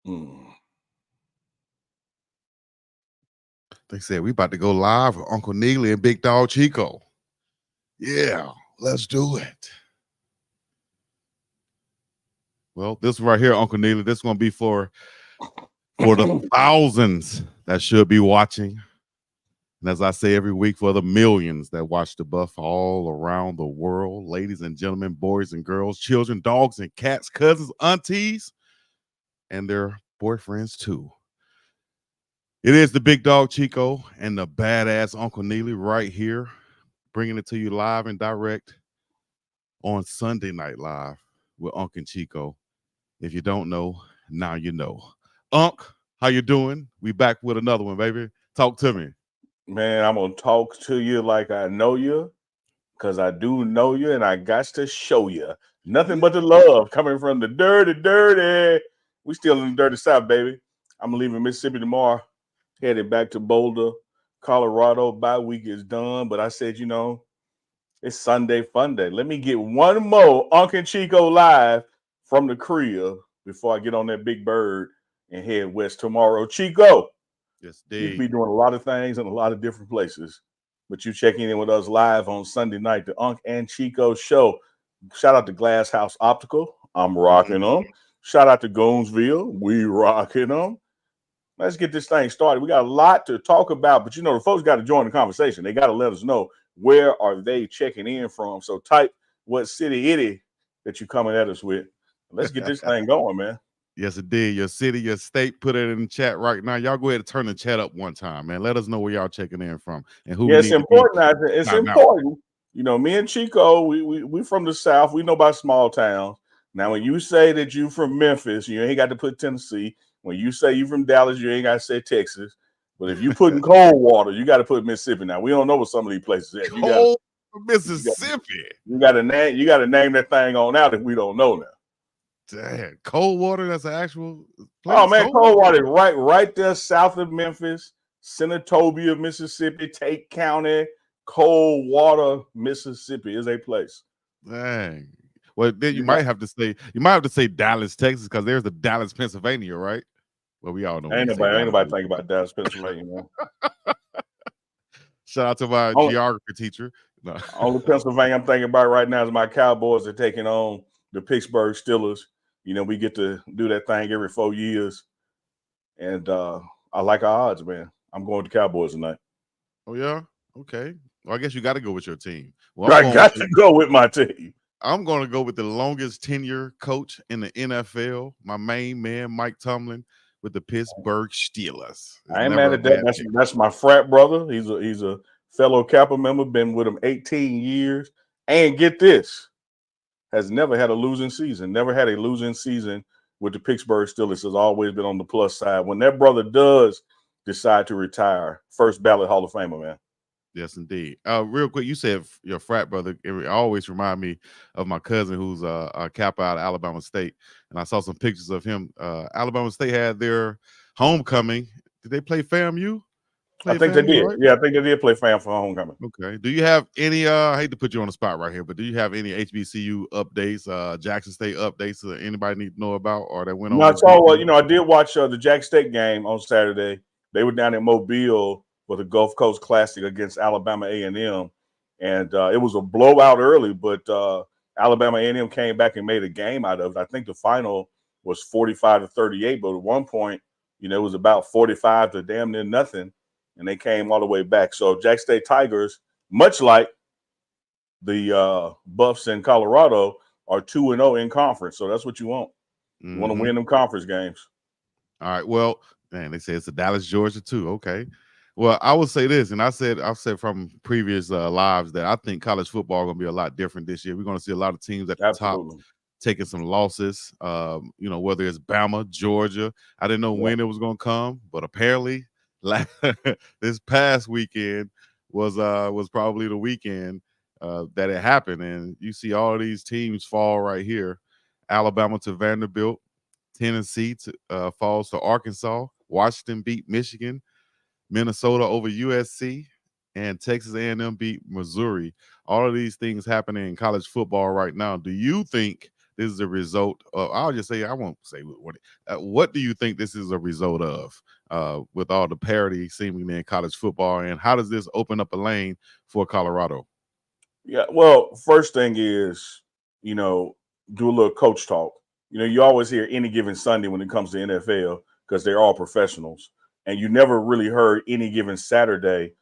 Mm. They said we about to go live with Uncle Neely and Big Dog Chico. Yeah, let's do it. Well, this right here, Uncle Neely, this is gonna be for the thousands that should be watching. And as I say every week, for the millions that watch the Buff all around the world, ladies and gentlemen, boys and girls, children, dogs and cats, cousins, aunties, and their boyfriends too. It is the Big Dog Chico and the badass Uncle Neely right here, bringing it to you live and direct on Sunday Night Live with Uncle Chico. If you don't know, now you know. Unc, how you doing? We back with another one, baby. Talk to me. Man, I'm gonna talk to you like I know you, cause I do know you, and I got to show you nothing but the love coming from the dirty, dirty. We still in the dirty South, baby. I'm leaving Mississippi tomorrow, headed back to Boulder, Colorado. Bye week is done, but I said, it's Sunday fun day. Let me get one more Uncle Chico live from the crib before I get on that big bird and head west tomorrow. Chico, Yes, you could be D. doing a lot of things in a lot of different places, but you checking in with us live on Sunday night, the Unc and Chico show. Shout out to Glass House Optical. I'm rocking them. Shout out to Goonsville. We rocking them. Let's get this thing started. We got a lot to talk about, but the folks got to join the conversation. They got to let us know where are they checking in from. So type what city itty that you coming at us with. Let's get this thing going, man. Yes, it did. Your city, your state, put it in the chat right now. Y'all go ahead and turn the chat up one time, man. Let us know where y'all checking in from and who we Yeah, it's need to be important. It's shouting out. important. Me and Chico, we from the South. We know about small towns. Now, when you say that you from Memphis, you ain't got to put Tennessee. When you say you from Dallas, you ain't got to say Texas. But if you put in cold water, you got to put Mississippi. Now, we don't know what some of these places at. Cold You got Mississippi. you got to name that thing on out if we don't know now. Damn, cold water. That's an actual Oh place. man, Cold water. Coldwater is right there south of Memphis, Senatobia, Mississippi, Tate County. Coldwater, Mississippi is a place. Dang. Well, then You got you might have to say Dallas, Texas, because there's the Dallas, Pennsylvania, right? Well, we all know when ain't you say nobody ain't Dallas. nobody thinking about Dallas, Pennsylvania, man. Shout out to my Only, geography teacher. No. only Pennsylvania I'm thinking about right now is my Cowboys are taking on the Pittsburgh Steelers. We get to do that thing every 4 years, and I like our odds, man. I'm going to Cowboys tonight. Oh yeah, okay. Well, I guess you got to go with your team. Well, I got to go with my team. I'm going to go with the longest tenure coach in the NFL, my main man, Mike Tomlin, with the Pittsburgh Steelers. It's I ain't never mad a at that. bad pick. That's my frat brother. He's a fellow Kappa member. Been with him 18 years. And get this, has never had a losing season. Never had a losing season with the Pittsburgh Steelers. Has always been on the plus side. When that brother does decide to retire, first ballot Hall of Famer, man. Yes, indeed. Real quick, you said your frat brother. It always remind me of my cousin who's a Kappa out of Alabama State, and I saw some pictures of him. Alabama State had their homecoming. Did they play FAMU? I Play think they FAMU, did. right? Yeah, I think they did play fan for homecoming. Okay. Do you have any? I hate to put you on the spot right here, but do you have any HBCU updates, Jackson State updates that anybody need to know about or that went on No, this so weekend? I did watch the Jack State game on Saturday. They were down in Mobile for the Gulf Coast Classic against Alabama A&M, and it was a blowout early, but Alabama A&M came back and made a game out of it. I think the final was 45-38, but at one point, it was about 45 to damn near nothing, and they came all the way back. So Jack State Tigers, much like the Buffs in Colorado, are 2-0 in conference. So that's what you want. You want to win them conference games. All right. Well, man, they say it's a Dallas, Georgia too. Okay. Well, I would say this, and I've said from previous lives that I think college football going to be a lot different this year. We're going to see a lot of teams at the top Absolutely. taking some losses. Whether it's Bama, Georgia. I didn't know when it was going to come, but apparently, this past weekend was probably the weekend that it happened, and you see all these teams fall right here. Alabama to Vanderbilt, Tennessee falls to Arkansas. Washington beat Michigan. Minnesota over USC, and Texas A&M beat Missouri. All of these things happening in college football right now. Do you think this is a result of, I'll just say, I won't say what do you think this is a result of, with all the parity seemingly in college football, and how does this open up a lane for Colorado? Yeah, well, first thing is, you know, do a little coach talk. You know, you always hear any given Sunday when it comes to NFL because they're all professionals, and you never really heard any given Saturday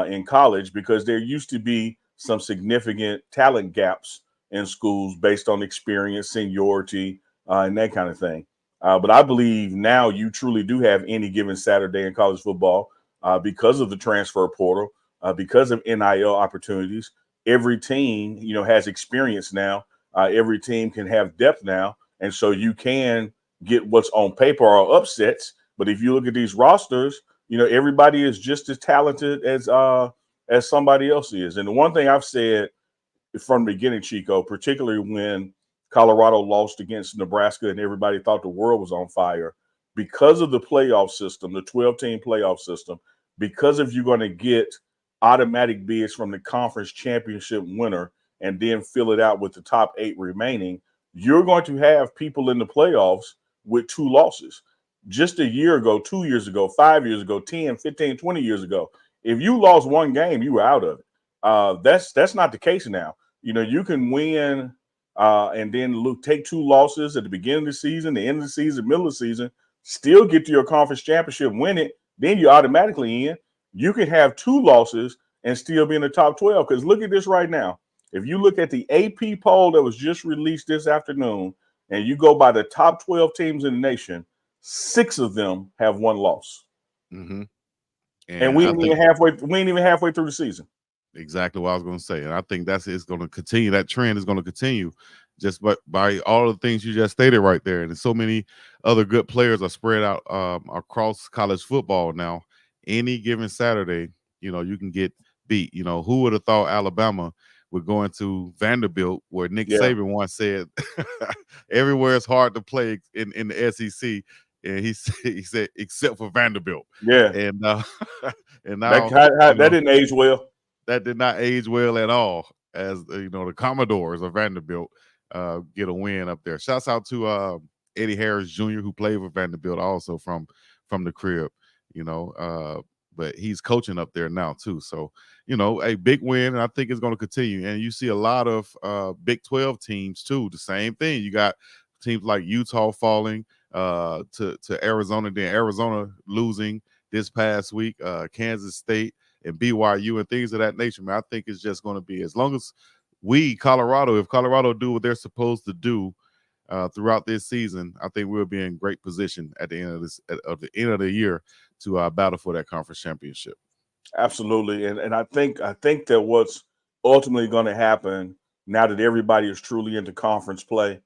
in college because there used to be some significant talent gaps in schools based on experience, seniority, and that kind of thing. But I believe now you truly do have any given Saturday in college football because of the transfer portal, because of NIL opportunities. Every team, you know, has experience now. Every team can have depth now, and so you can get what's on paper or upsets. But if you look at these rosters, you know, everybody is just as talented as somebody else is. And the one thing I've said from the beginning, Chico, particularly when Colorado lost against Nebraska and everybody thought the world was on fire, because of the playoff system, the 12-team playoff system, because if you're going to get automatic bids from the conference championship winner and then fill it out with the top 8 remaining, you're going to have people in the playoffs with 2 losses. Just a year ago, 2 years ago, 5 years ago, 10, 15, 20 years ago, if you lost one game, you were out of it. That's not the case now. You know, you can win and then take 2 losses at the beginning of the season, the end of the season, middle of the season, still get to your conference championship, win it, then you're automatically in. You can have 2 losses and still be in the top 12. Because look at this right now. If you look at the AP poll that was just released this afternoon, and you go by the top 12 teams in the nation, 6 of them have 1 loss. Mm-hmm. And And I think we ain't even halfway through the season. exactly what I was going to say. And I think it's going to continue. That trend is going to continue just by all the things you just stated right there. And so many other good players are spread out across college football now. Any given Saturday, you know, you can get beat. You know, who would have thought Alabama would go into Vanderbilt, where Nick Yeah. Saban once said, everywhere is hard to play in the SEC. And he said, except for Vanderbilt. Yeah. And and now, That didn't age well. that did not age well at all. As you know, the Commodores of Vanderbilt get a win up there. Shouts out to Eddie Harris Jr., who played for Vanderbilt, also from the crib. You know, but he's coaching up there now too. So you know, a big win, and I think it's going to continue. And you see a lot of Big 12 teams too. The same thing. You got teams like Utah falling to Arizona, then Arizona losing this past week. Kansas State and BYU and things of that nature, man. I think it's just going to be, as long as if Colorado do what they're supposed to do throughout this season, I think we'll be in great position at the end of the year to battle for that conference championship. Absolutely. And I think that what's ultimately going to happen now that everybody is truly into conference play,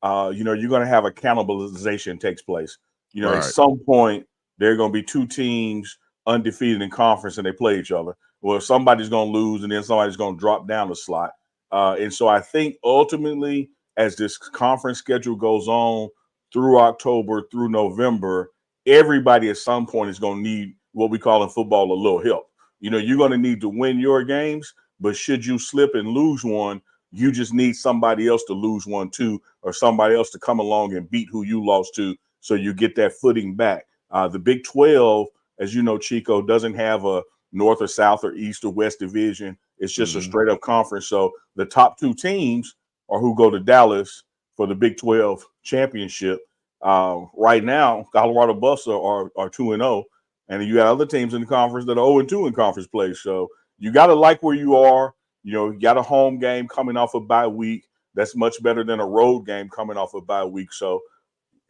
you know, you're going to have a cannibalization takes place. You know, at Right. some point, there are going to be 2 teams undefeated in conference and they play each other. Well, somebody's going to lose and then somebody's going to drop down the slot. And so I think ultimately, as this conference schedule goes on through October, through November, everybody at some point is going to need what we call in football a little help. You know, you're going to need to win your games, but should you slip and lose one, you just need somebody else to lose one too, or somebody else to come along and beat who you lost to, so you get that footing back. The Big 12, as you know, Chico, doesn't have a North or South or East or West division. It's just a straight up conference. So the top 2 teams are who go to Dallas for the Big 12 championship. Right now, Colorado Buffs are 2-0, and you got other teams in the conference that are 0-2 in conference play. So you got to like where you are. You know, you got a home game coming off a bye week. That's much better than a road game coming off a bye week. So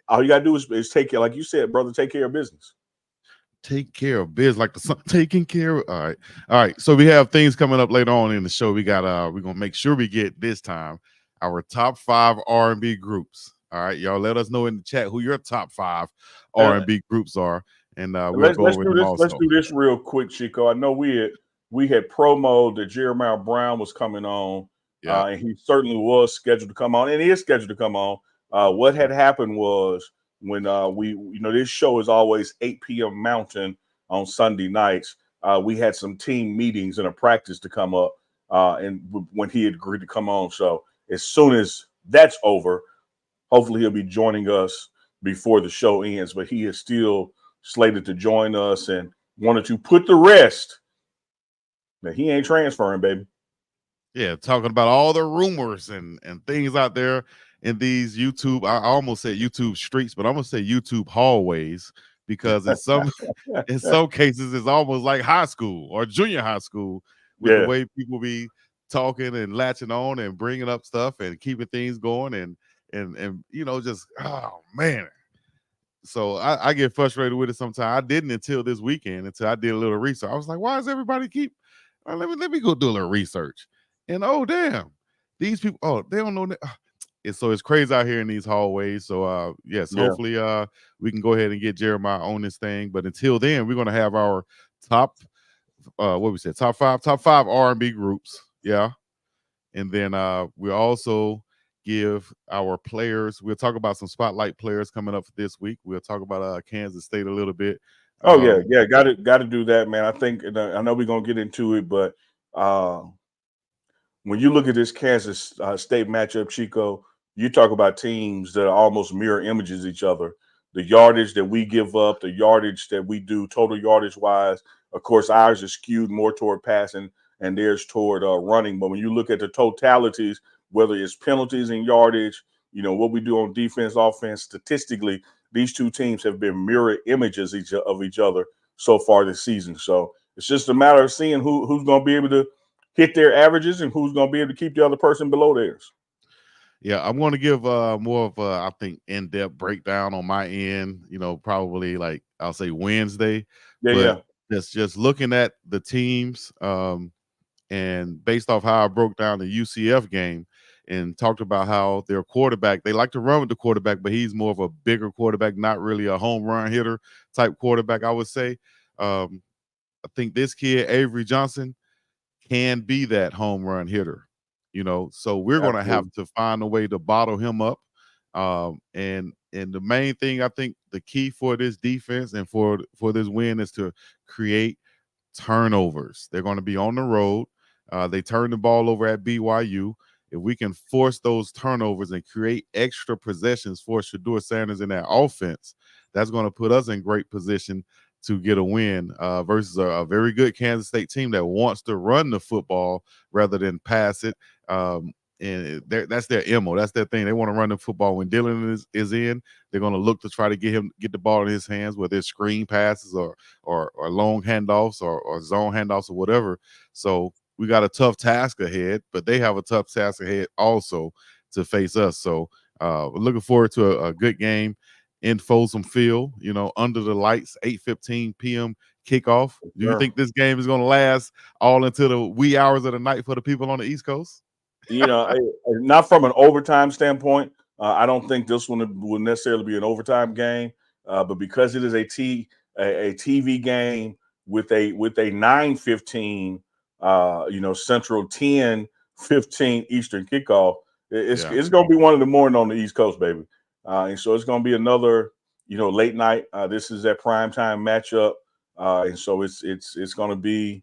all you got to do is take care, like you said, brother, take care of business. Take care of biz, like the sun, taking care of. All right. So we have things coming up later on in the show. We got we're gonna make sure we get this time our top 5 R&B groups. All right, y'all, let us know in the chat who your top 5 R&B groups are, and we'll go over them also. Let's do this real quick, Chico. I know we had promoed that Jeremiah Brown was coming on, and he certainly was scheduled to come on, and he is scheduled to come on. What had happened was, when this show is always 8 p.m. Mountain on Sunday nights, we had some team meetings and a practice to come up, and when he had agreed to come on. So as soon as that's over, Hopefully he'll be joining us before the show ends, but he is still slated to join us and wanted to put the rest that he ain't transferring, baby. Yeah, talking about all the rumors and things out there in these YouTube. I almost said YouTube streets, but I'm gonna say YouTube hallways because in some in some cases it's almost like high school or junior high school with the Yeah, way people be talking and latching on and bringing up stuff and keeping things going and just oh man. So I get frustrated with it sometimes. I didn't until this weekend, until I did a little research. I was like, why does everybody keep let me go do a little research. And oh damn, these people, oh, they don't know that. It's crazy out here in these hallways. So yes, yeah. hopefully we can go ahead and get Jeremiah on this thing. But until then, we're gonna have our top what we said, top five R&B groups. Yeah. And then we also give our players, we'll talk about some spotlight players coming up this week. We'll talk about Kansas State a little bit. Oh yeah. Got to do that, man. I think I know we're gonna get into it, but uh, when you look at this Kansas State matchup, Chico, you talk about teams that are almost mirror images of each other. The yardage that we give up, the yardage that we do, total yardage wise. Of course, ours is skewed more toward passing, and theirs toward running. But when you look at the totalities, whether it's penalties and yardage, what we do on defense, offense, statistically, these two teams have been mirror images of each other so far this season. So it's just a matter of seeing who's going to be able to hit their averages and who's going to be able to keep the other person below theirs. Yeah, I'm going to give more of I think in-depth breakdown on my end. Probably like I'll say Wednesday, Yeah, but yeah. just looking at the teams and based off how I broke down the UCF game and talked about how their quarterback, they like to run with the quarterback, but he's more of a bigger quarterback, not really a home run hitter type quarterback, I would say. I think this kid, Avery Johnson, can be that home run hitter, so we're going to have Absolutely. to find a way to bottle him up. And the main thing, I think the key for this defense and for this win is to create turnovers. They're going to be on the road. They turn the ball over at BYU. If we can force those turnovers and create extra possessions for Shedeur Sanders in that offense, that's going to put us in great position to get a win versus a very good Kansas State team that wants to run the football rather than pass it. And that's their MO. That's their thing. They want to run the football. When Dylan is in, they're going to look to try to get the ball in his hands, whether it's screen passes or long handoffs or zone handoffs or whatever. So we got a tough task ahead, but they have a tough task ahead also to face us. So we're looking forward to a good game in Folsom Field, under the lights, 8:15 p.m. kickoff. Do you Sure. think this game is going to last all until the wee hours of the night for the people on the East Coast? Not from an overtime standpoint. I don't think this one will necessarily be an overtime game, but because it is a TV game with a 9:15, Central 10:15 Eastern kickoff, it's going to be one in the morning on the East Coast, baby, and so it's going to be another late night. This is that prime time matchup, and so it's going to be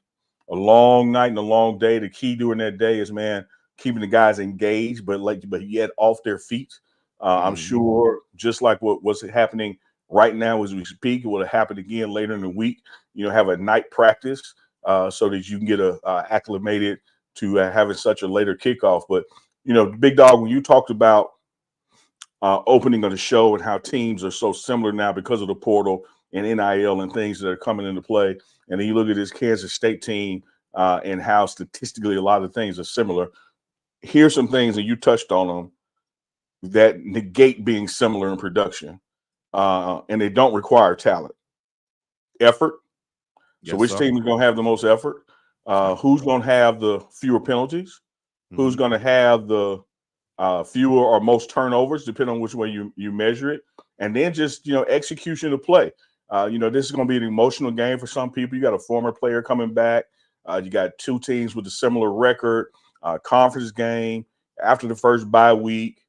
a long night and a long day. The key during that day is, man, keeping the guys engaged, but yet off their feet. I'm sure, just like what's happening right now as we speak, it will happen again later in the week. Have a night practice so that you can get acclimated to having such a later kickoff. But Big Dog, when you talked about opening of the show and how teams are so similar now because of the portal and NIL and things that are coming into play, and then you look at this Kansas State team and how statistically a lot of things are similar. Here's some things, and you touched on them, that negate being similar in production, and they don't require talent. Effort. So Yes, which sir. team is going to have the most effort? Who's going to have the fewer penalties? Who's going to have the fewer or most turnovers, depending on which way you measure it? And then just execution of play. This is going to be an emotional game for some people. You got a former player coming back. You got two teams with a similar record. Conference game after the first bye week.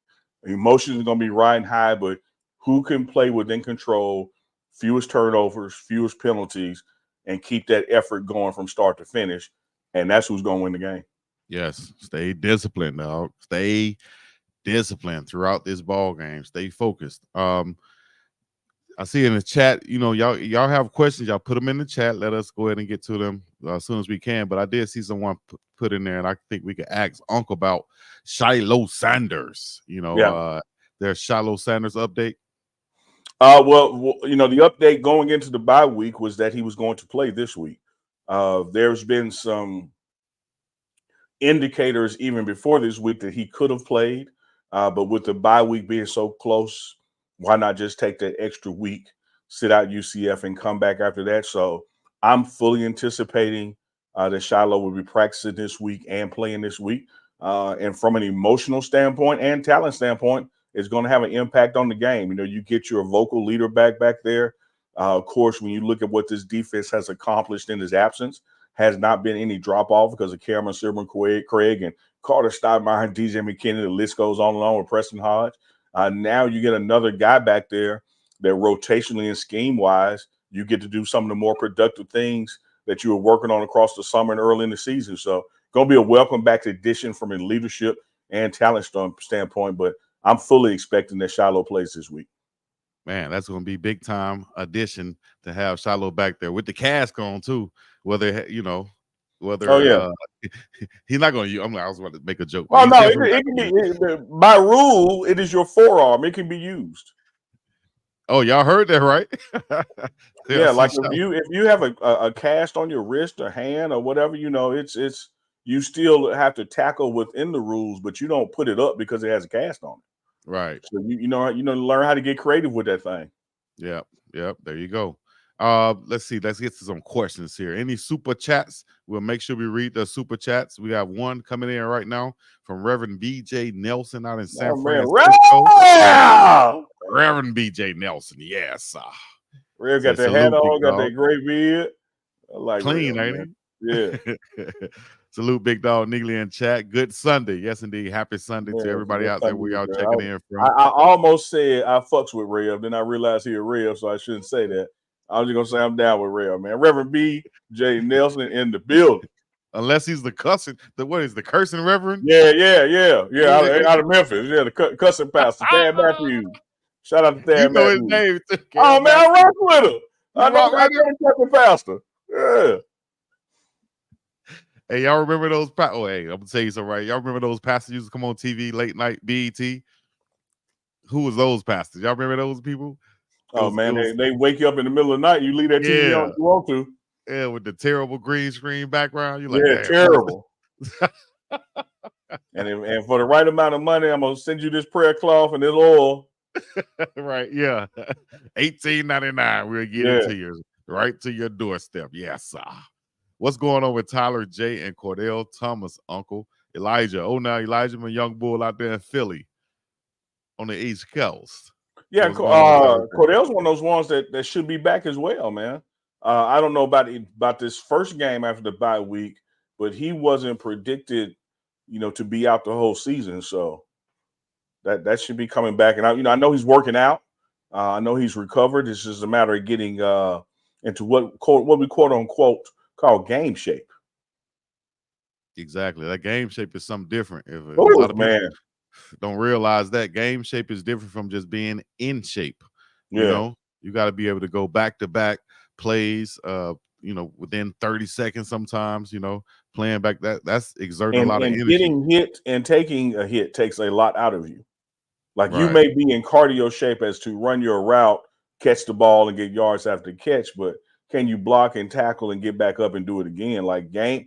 Emotions are going to be riding high, but who can play within control, fewest turnovers, fewest penalties, and keep that effort going from start to finish? And that's who's going to win the game. Yes, stay disciplined, dog. Stay discipline throughout this ball game. Stay focused. I see in the chat, y'all have questions. Y'all put them in the chat. Let us go ahead and get to them as soon as we can. But I did see someone put in there, and I think we could ask Uncle about Shiloh Sanders. There's Shiloh Sanders update. Well, the update going into the bye week was that he was going to play this week. There's been some indicators even before this week that he could have played, but with the bye week being so close, why not just take that extra week, sit out UCF, and come back after that? So I'm fully anticipating that Shiloh will be practicing this week and playing this week. And from an emotional standpoint and talent standpoint, it's going to have an impact on the game. You get your vocal leader back there. Of course, when you look at what this defense has accomplished in his absence, has not been any drop off because of Cameron Silverman, Craig, and Carter Stoudemire, and DJ McKinney. The list goes on and on with Preston Hodge. Now you get another guy back there that rotationally and scheme wise, you get to do some of the more productive things that you were working on across the summer and early in the season. So going to be a welcome back addition from a leadership and talent standpoint. But I'm fully expecting that Shiloh plays this week. Man, that's going to be big time addition to have Shiloh back there with the cast on too. Whether he's not going to. I was about to make a joke. Oh no, it can be by rule. It is your forearm. It can be used. Oh, y'all heard that right? Yeah, like if you have a cast on your wrist or hand or whatever, it's you still have to tackle within the rules, but you don't put it up because it has a cast on it. Right. So you learn how to get creative with that thing. Yep. There you go. Let's see. Let's get to some questions here. Any super chats? We'll make sure we read the super chats. We have one coming in right now from Reverend BJ Nelson out in San Francisco. Reverend BJ Nelson, yes. Rev got that hat on, got that gray beard. I like clean, ain't he? Yeah. Salute, Big Dog Neely in chat. Good Sunday. Yes, indeed. Happy Sunday to everybody out there where y'all checking in from. I almost said I fucks with Rev. Then I realized he a Rev, so I shouldn't say that. I was just going to say I'm down with Rev, man. Reverend B. J. Nelson in the building. Unless he's the cursing Reverend? Yeah. Out of Memphis. Yeah, the cussing pastor. Thad Matthews. Shout out to Thad Matthews. His name. Oh, man, I rock with him. I know cussing pastor. Yeah. Hey, y'all remember those? I'm gonna tell you something, right? Y'all remember those pastors used to come on TV late night BET? Who was those pastors? Y'all remember those people? They wake you up in the middle of the night. You leave that TV on if you want to. Yeah, with the terrible green screen background. You're like, terrible. and for the right amount of money, I'm gonna send you this prayer cloth and this oil. Right? Yeah, $18.99. We'll get it to you right to your doorstep. Yes, sir. What's going on with Tyler J and Cordell Thomas, Uncle Elijah? Oh, now Elijah, my young bull out there in Philly on the East Coast. Yeah, Cordell's one of those ones that should be back as well, man. I don't know about this first game after the bye week, but he wasn't predicted, to be out the whole season. So that should be coming back. And I know he's working out. I know he's recovered. It's just a matter of getting into what we quote unquote called game shape. Exactly. That game shape is something different. If a lot of people don't realize that game shape is different from just being in shape. You got to be able to go back to back plays, within 30 seconds sometimes, playing back that's exerting a lot of energy. Getting hit and taking a hit takes a lot out of you. Like you may be in cardio shape as to run your route, catch the ball and get yards after the catch, but can you block and tackle and get back up and do it again? Like game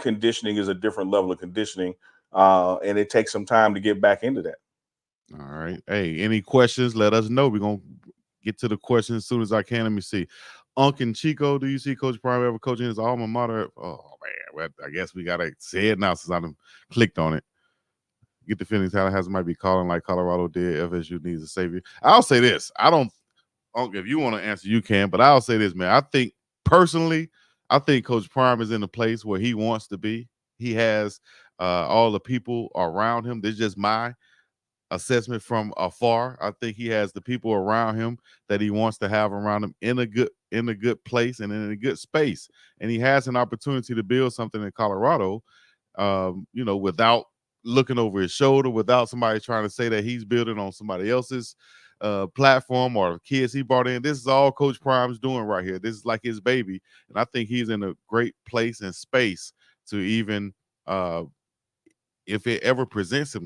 conditioning is a different level of conditioning, and it takes some time to get back into that. All right. Hey, any questions? Let us know. We're going to get to the questions as soon as I can. Let me see. Uncle Chico, do you see Coach Prime ever coaching his alma mater? Oh, man. Well, I guess we got to say it now since I clicked on it. Get the feeling Tallahassee might be calling like Colorado did. FSU needs a savior. I'll say this. If you want to answer, you can. But I'll say this, man. I think Coach Prime is in a place where he wants to be. He has all the people around him. This is just my assessment from afar. I think he has the people around him that he wants to have around him in a good place and in a good space. And he has an opportunity to build something in Colorado, without looking over his shoulder without somebody trying to say that he's building on somebody else's platform or kids he brought in. This is all Coach Prime's doing right here. This is like his baby, and I think he's in a great place and space to even, if it ever presents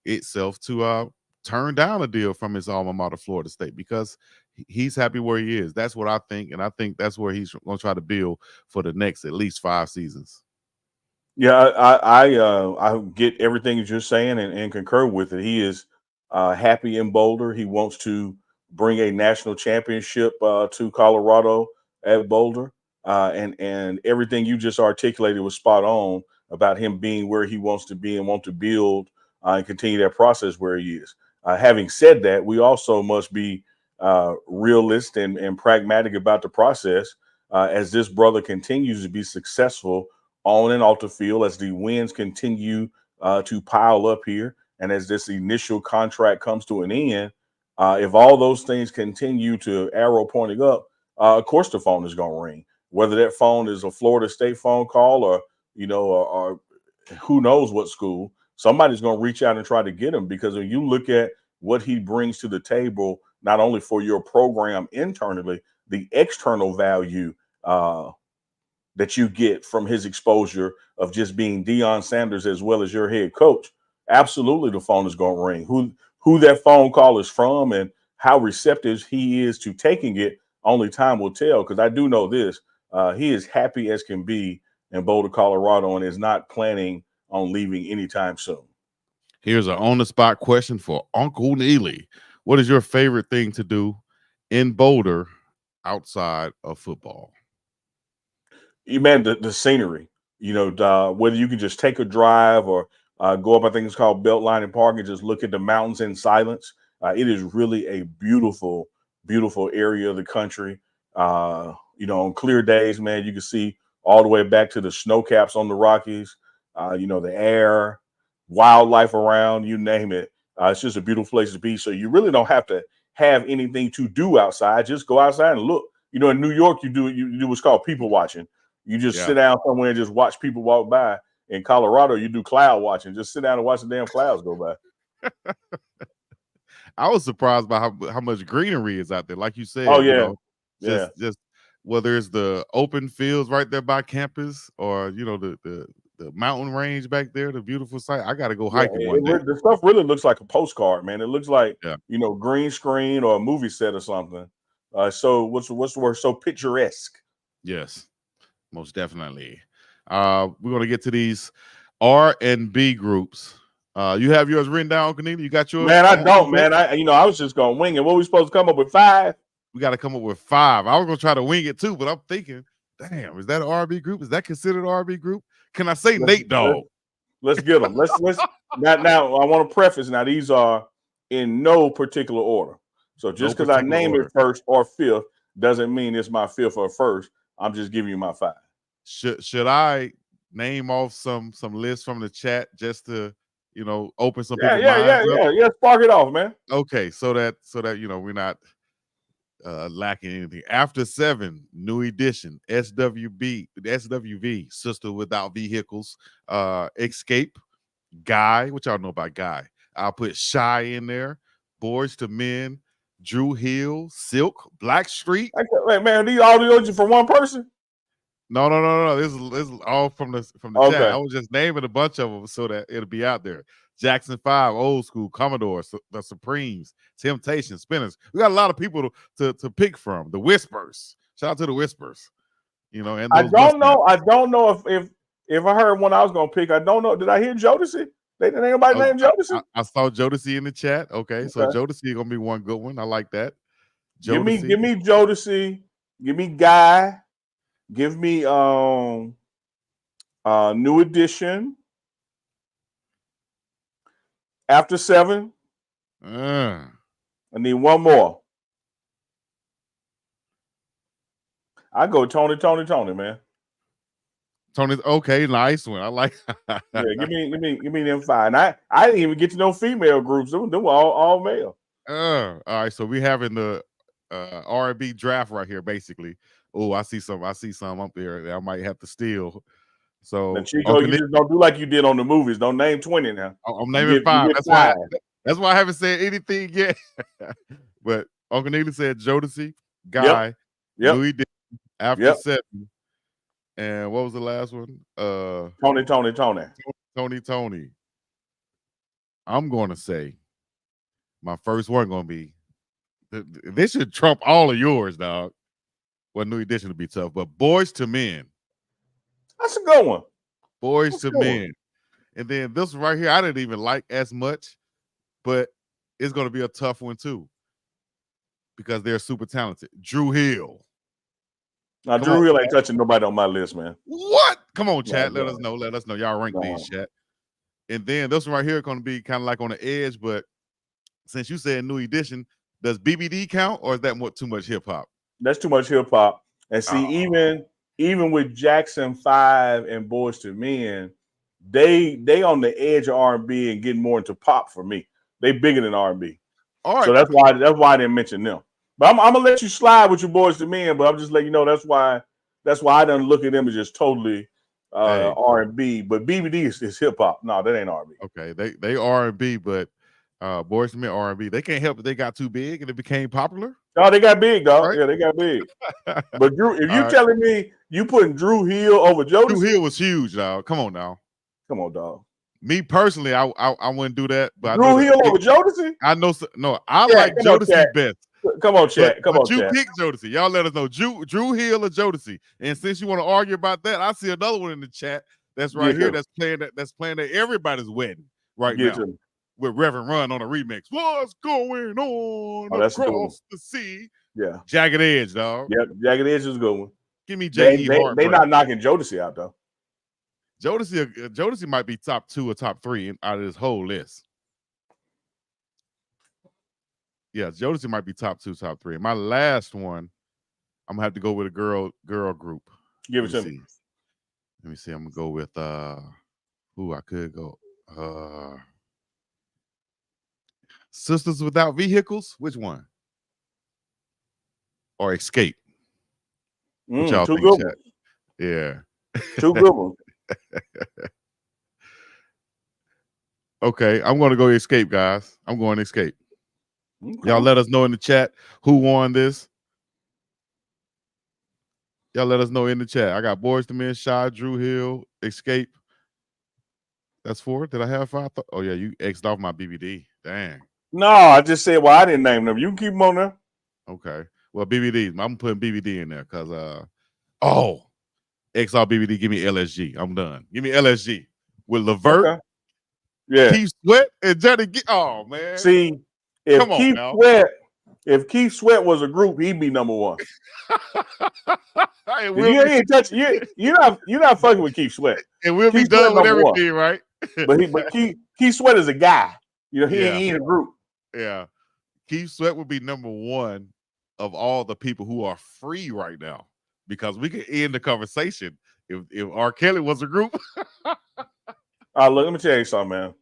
itself to turn down a deal from his alma mater, Florida State, because he's happy where he is. That's what I think, and I think that's where he's going to try to build for the next at least 5 seasons. Yeah, I get everything you're saying and concur with it. He is happy in Boulder. He wants to bring a national championship to Colorado at Boulder, and everything you just articulated was spot on about him being where he wants to be and want to build and continue that process where he is. Having said that, we also must be realist and pragmatic about the process as this brother continues to be successful on and off the field, as the wins continue to pile up here, and as this initial contract comes to an end. If all those things continue to arrow pointing up, of course the phone is going to ring. Whether that phone is a Florida State phone call or or who knows what school, somebody's going to reach out and try to get him, because when you look at what he brings to the table, not only for your program internally, the external value that you get from his exposure of just being Deion Sanders as well as your head coach, absolutely the phone is going to ring. Who that phone call is from and how receptive he is to taking it, only time will tell. Because I do know this, he is happy as can be in Boulder, Colorado, and is not planning on leaving anytime soon. Here's an on-the-spot question for Uncle Neely. What is your favorite thing to do in Boulder outside of football? You man, the scenery. Whether you can just take a drive or go up, I think it's called Beltline and Park, and just look at the mountains in silence. It is really a beautiful, beautiful area of the country. On clear days, man, you can see all the way back to the snow caps on the Rockies. The air, wildlife around, you name it. It's just a beautiful place to be. So you really don't have to have anything to do outside. Just go outside and look. In New York, you do what's called people watching. You just sit down somewhere and just watch people walk by. In Colorado, you do cloud watching. Just sit down and watch the damn clouds go by. I was surprised by how much greenery is out there. Like you said, Oh yeah, just whether it's the open fields right there by campus or the mountain range back there, the beautiful sight. I got to go hiking one day. The stuff really looks like a postcard, man. It looks like green screen or a movie set or something. So what's the word? So picturesque. Yes. Most definitely. We're going to get to these R&B groups. You have yours written down, Uncle Neely? You got yours? Man, I don't, man. I was just going to wing it. What we supposed to come up with 5? We got to come up with 5. I was going to try to wing it too, but I'm thinking, damn, is that an R&B group? Is that considered an R&B group? Can I say Nate Dogg? Let's get them. Let's now. I want to preface. Now these are in no particular order. So just because I named it first or fifth doesn't mean it's my fifth or first. I'm just giving you my 5. Should I name off some lists from the chat just to open some people's minds up? Yeah. Spark it off, man. Okay, so that we're not lacking anything. After 7, New Edition, SWV, Sister Without Vehicles, Escape, Guy, which y'all know about Guy. I'll put Shy in there, Boys to Men, Drew Hill, Silk, Blackstreet. Wait, man, these all these for one person? No. This is all from the chat. I was just naming a bunch of them so that it'll be out there. Jackson 5, Old School, Commodore, the Supremes, Temptation, Spinners. We got a lot of people to pick from. The Whispers. Shout out to the Whispers. And I don't know if I heard one I was gonna pick. I don't know. Did I hear Jodeci? Ain't anybody named Jodeci? I saw Jodeci in the chat. Okay, so Jodeci gonna be one good one. I like that. Jodeci. Give me Jodeci. Give me Guy. Give me New Edition. After 7. I need one more. I go Tony, man. Tony, okay, nice one. I like. Yeah, give me them 5. And I didn't even get to know female groups. Them were all male. All right, so we having the R&B draft right here, basically. Oh, I see some up there that I might have to steal. Now, So Chico, Uncle you Nick, just don't do like you did on the movies. Don't name 20 now. I'm You naming get you 5. get 5. That's why I haven't said anything yet. But Uncle Neely said Jodeci, Yep. Guy, Yep. Louis D, After Yep. 7, and what was the last one? Tony. I'm going to say my first one going to be this should trump all of yours, dog. Well, New Edition would be tough, but Boys to Men. That's a good one. Boys to Men. And then this one right here, I didn't even like as much, but it's going to be a tough one too because they're super talented. Drew Hill. Now, Drew Hill ain't touching nobody on my list, man. What? Come on, chat. No, Let us know. Let us know. Y'all rank these, chat. And then this one right here going to be kind of like on the edge, but since you said New Edition, does BBD count or is that too much hip hop? That's too much hip hop. And see, even with Jackson 5 and Boys to Men, they on the edge of R&B and getting more into pop for me. They bigger than R&B. All right. So that's why I didn't mention them. But I'm gonna let you slide with your Boys to Men, but I'm just letting you know that's why I don't look at them as just totally R&B. But BBD is hip hop. No, that ain't R&B. Okay, they R&B, but Boys to Men R&B. They can't help it. They got too big and it became popular. Oh, they got big, dog. Right? Yeah, they got big. But Drew, if you telling me you putting Drew Hill over Jodeci, Drew Hill was huge, dog. Come on now. Come on, dog. Me personally, I wouldn't do that. But Drew Hill over Jodeci? I know. No, I like Jodeci best. Come on, chat. But you pick Jodeci. Y'all let us know. Drew Hill or Jodeci. And since you want to argue about that, I see another one in the chat that's right here that's playing at everybody's wedding right now. With Reverend Run on a remix. What's going on across the sea? Yeah. Jagged Edge, dog. Yep, Jagged Edge is a good one. Give me J.E. Hart. They not knocking Jodeci out, though. Jodeci might be top 2 or top 3 out of this whole list. Yeah, Jodeci might be top 2, top 3. And my last one, I'm gonna have to go with a girl group. Give it to me. Let me see. I'm gonna go with who I could go. Sisters Without Vehicles. Which one? Or Escape? What y'all think, chat? Yeah. 2 good ones. Okay, I'm gonna go Escape, guys. I'm going Escape. Okay. Y'all let us know in the chat who won this. Y'all let us know in the chat. I got Boys to Men, Shy, Drew Hill, Escape. That's 4. Did I have 5? Oh yeah, you X'd off my BBD. Dang. No, I just said, well, I didn't name them. You can keep them on there. Okay. Well, BBD. I'm putting BBD in there because XR BBD. Give me LSG. I'm done. Give me LSG with Levert. Okay. Yeah. Keith Sweat and Johnny. Oh man. See, if Keith Sweat was a group, he'd be number 1. You ain't touching. You're not fucking with Keith Sweat. And we'll be done with everything, right? but Keith Sweat is a guy. You know, he ain't a group. Yeah. Keith Sweat would be number 1 of all the people who are free right now because we could end the conversation if R. Kelly was a group. Look, let me tell you something, man.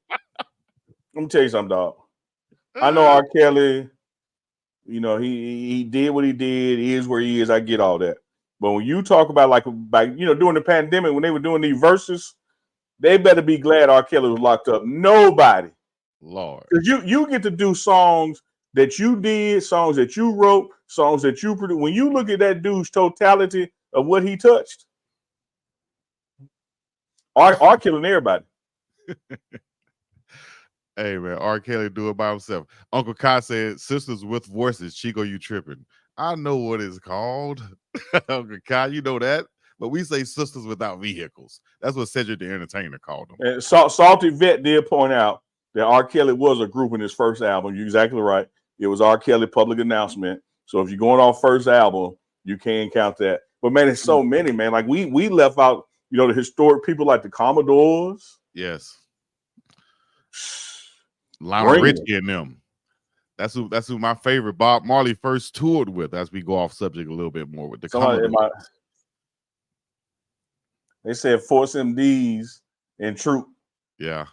Let me tell you something, dog. I know R. Kelly, you know, he did what he did. He is where he is. I get all that. But when you talk about like during the pandemic, when they were doing these verses, they better be glad R. Kelly was locked up. Nobody. Lord. Because you get to do songs that you did, songs that you wrote, songs that you produced. When you look at that dude's totality of what he touched, R killing everybody. Hey man, R. Kelly do it by himself. Uncle Kai said, "Sisters with Voices." Chico, you tripping? I know what it's called. Uncle Kai, you know that. But we say Sisters Without Vehicles. That's what Cedric the Entertainer called them. And Salty Vet did point out that R. Kelly was a group in his first album. You're exactly right. It was R. Kelly Public Announcement. So if you're going off first album, you can count that. But man, it's so many, man. Like we left out, the historic people like the Commodores. Yes. Lionel Richie and them. That's who my favorite Bob Marley first toured with. As we go off subject a little bit more with the Commodores. They said Force MDs and Troop. Yeah.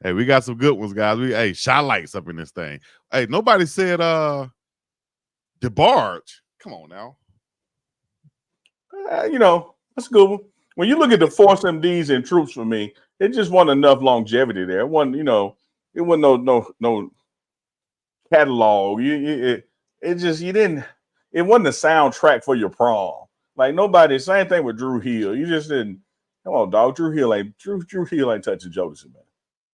Hey, we got some good ones, guys. Shy Lights up in this thing. Hey, nobody said DeBarge. Come on now. That's a good one. When you look at the Force MDs and troops for me, it just wasn't enough longevity there. It wasn't, it wasn't no catalog. It just you didn't. It wasn't a soundtrack for your prom. Like nobody. Same thing with Drew Hill. You just didn't. Come on, dog. Drew Hill ain't touching Jodeci, man.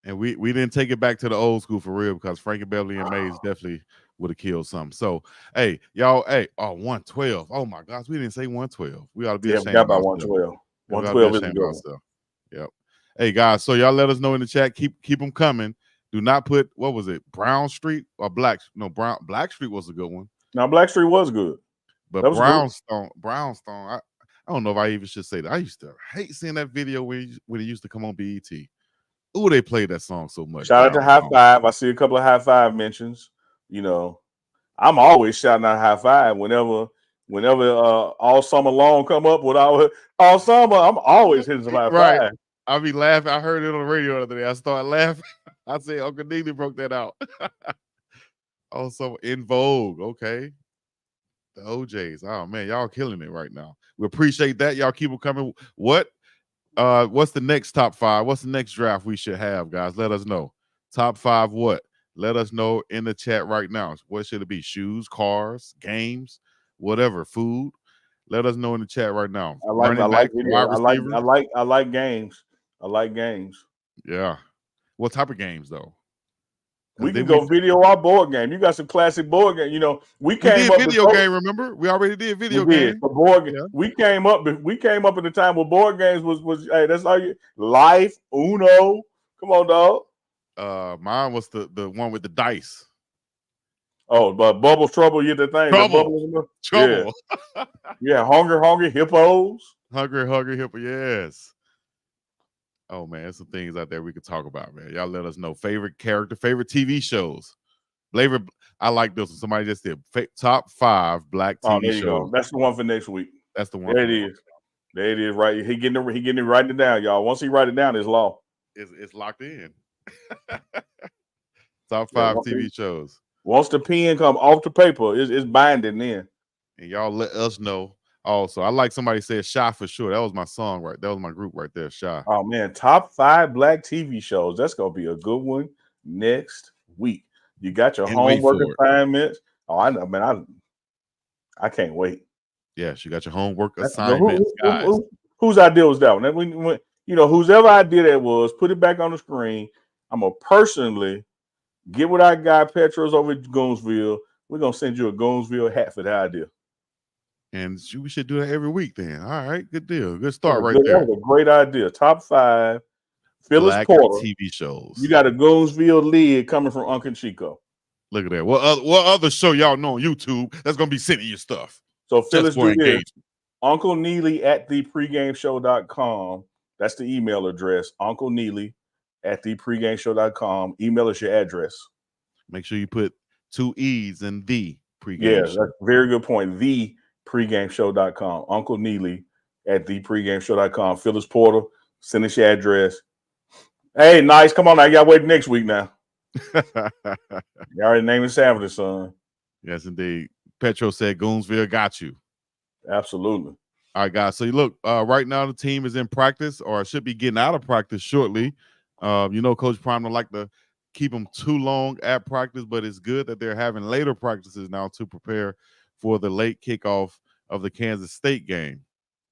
And we didn't take it back to the old school for real because Frankie Beverly and Mays definitely would have killed something. So, hey, y'all, 112. Oh my gosh, we didn't say 112. We ought to be ashamed about of ourselves. 112. 112 is good. Yep. Hey guys, so y'all let us know in the chat. Keep them coming. Do not put what was it, Brown Street or Black? No, Black Street was a good one. Now Black Street was good, but Brownstone. I don't know if I even should say that. I used to hate seeing that video when it used to come on BET. Ooh, they played that song so much. Shout out to High Five. I see a couple of High Five mentions. I'm always shouting out High Five whenever All Summer Long come up with all summer. I'm always hitting some High Five. I'll be laughing. I heard it on the radio the other day. I started laughing. I said Uncle Neely broke that out. Also In Vogue. Okay. The OJs. Oh man, y'all killing it right now. We appreciate that. Y'all keep them coming. What's the next top 5? What's the next draft we should have, guys? Let us know. Top 5 what? Let us know in the chat right now. What should it be? Shoes, cars, games, whatever, food. Let us know in the chat right now. I like games. I like games. Yeah. What type of games though? We can go video our board game. You got some classic board game. We came up video game. Remember, we already did video game. For board game. Yeah. We came up at the time where board games was hey, that's all you Life, Uno. Come on, dog. Mine was the one with the dice. Oh, but Bubble Trouble, you the thing. Trouble. Yeah, Hungry Hippos. Hungry Hippo, yes. Oh man, there's some things out there we could talk about, man. Y'all let us know. Favorite character, favorite TV shows. Flavor, I like this one. Somebody just did top 5 black TV shows. Go. That's the one for next week. That's the one. There it is. There it is. Right. He getting it writing it down, y'all. Once he write it down, it's law. It's locked in. Top 5 TV shows. Once the pen come off the paper, it's binding then. And y'all let us know. Also, I like somebody said Shy for sure. That was my song, right? That was my group right there, Shy. Oh man, top 5 black TV shows. That's gonna be a good one next week. You got your homework assignments. Oh, I know, man. I can't wait. Yes, you got your homework assignments, guys. Whose idea was that one? When whose idea that was, put it back on the screen. I'm gonna personally get with our guy Petros over at Goonsville. We're gonna send you a Goonsville hat for the idea. And we should do that every week then. All right, good deal. Good start right there. That was a great idea. Top 5 Phyllis Black Porter TV shows. You got a Goonsville lead coming from Uncle Chico. Look at that. What other show y'all know on YouTube that's gonna be sending you stuff? So Phyllis do this. Uncle Neely at thepregameshow.com. That's the email address. Uncle Neely at thepregameshow.com. Email us your address. Make sure you put 2 E's in the pregame. Yeah, that's a very good point. Thepregameshow.com. Uncle Neely at thepregameshow.com. Phyllis Porter, send us your address. Hey, nice. Come on now. You got to wait next week now. You already named it Saturday, son. Yes, indeed. Petro said Goonsville got you. Absolutely. All right, guys. So you look, right now the team is in practice or should be getting out of practice shortly. Coach Prime don't like to keep them too long at practice, but it's good that they're having later practices now to prepare for the late kickoff of the Kansas State game.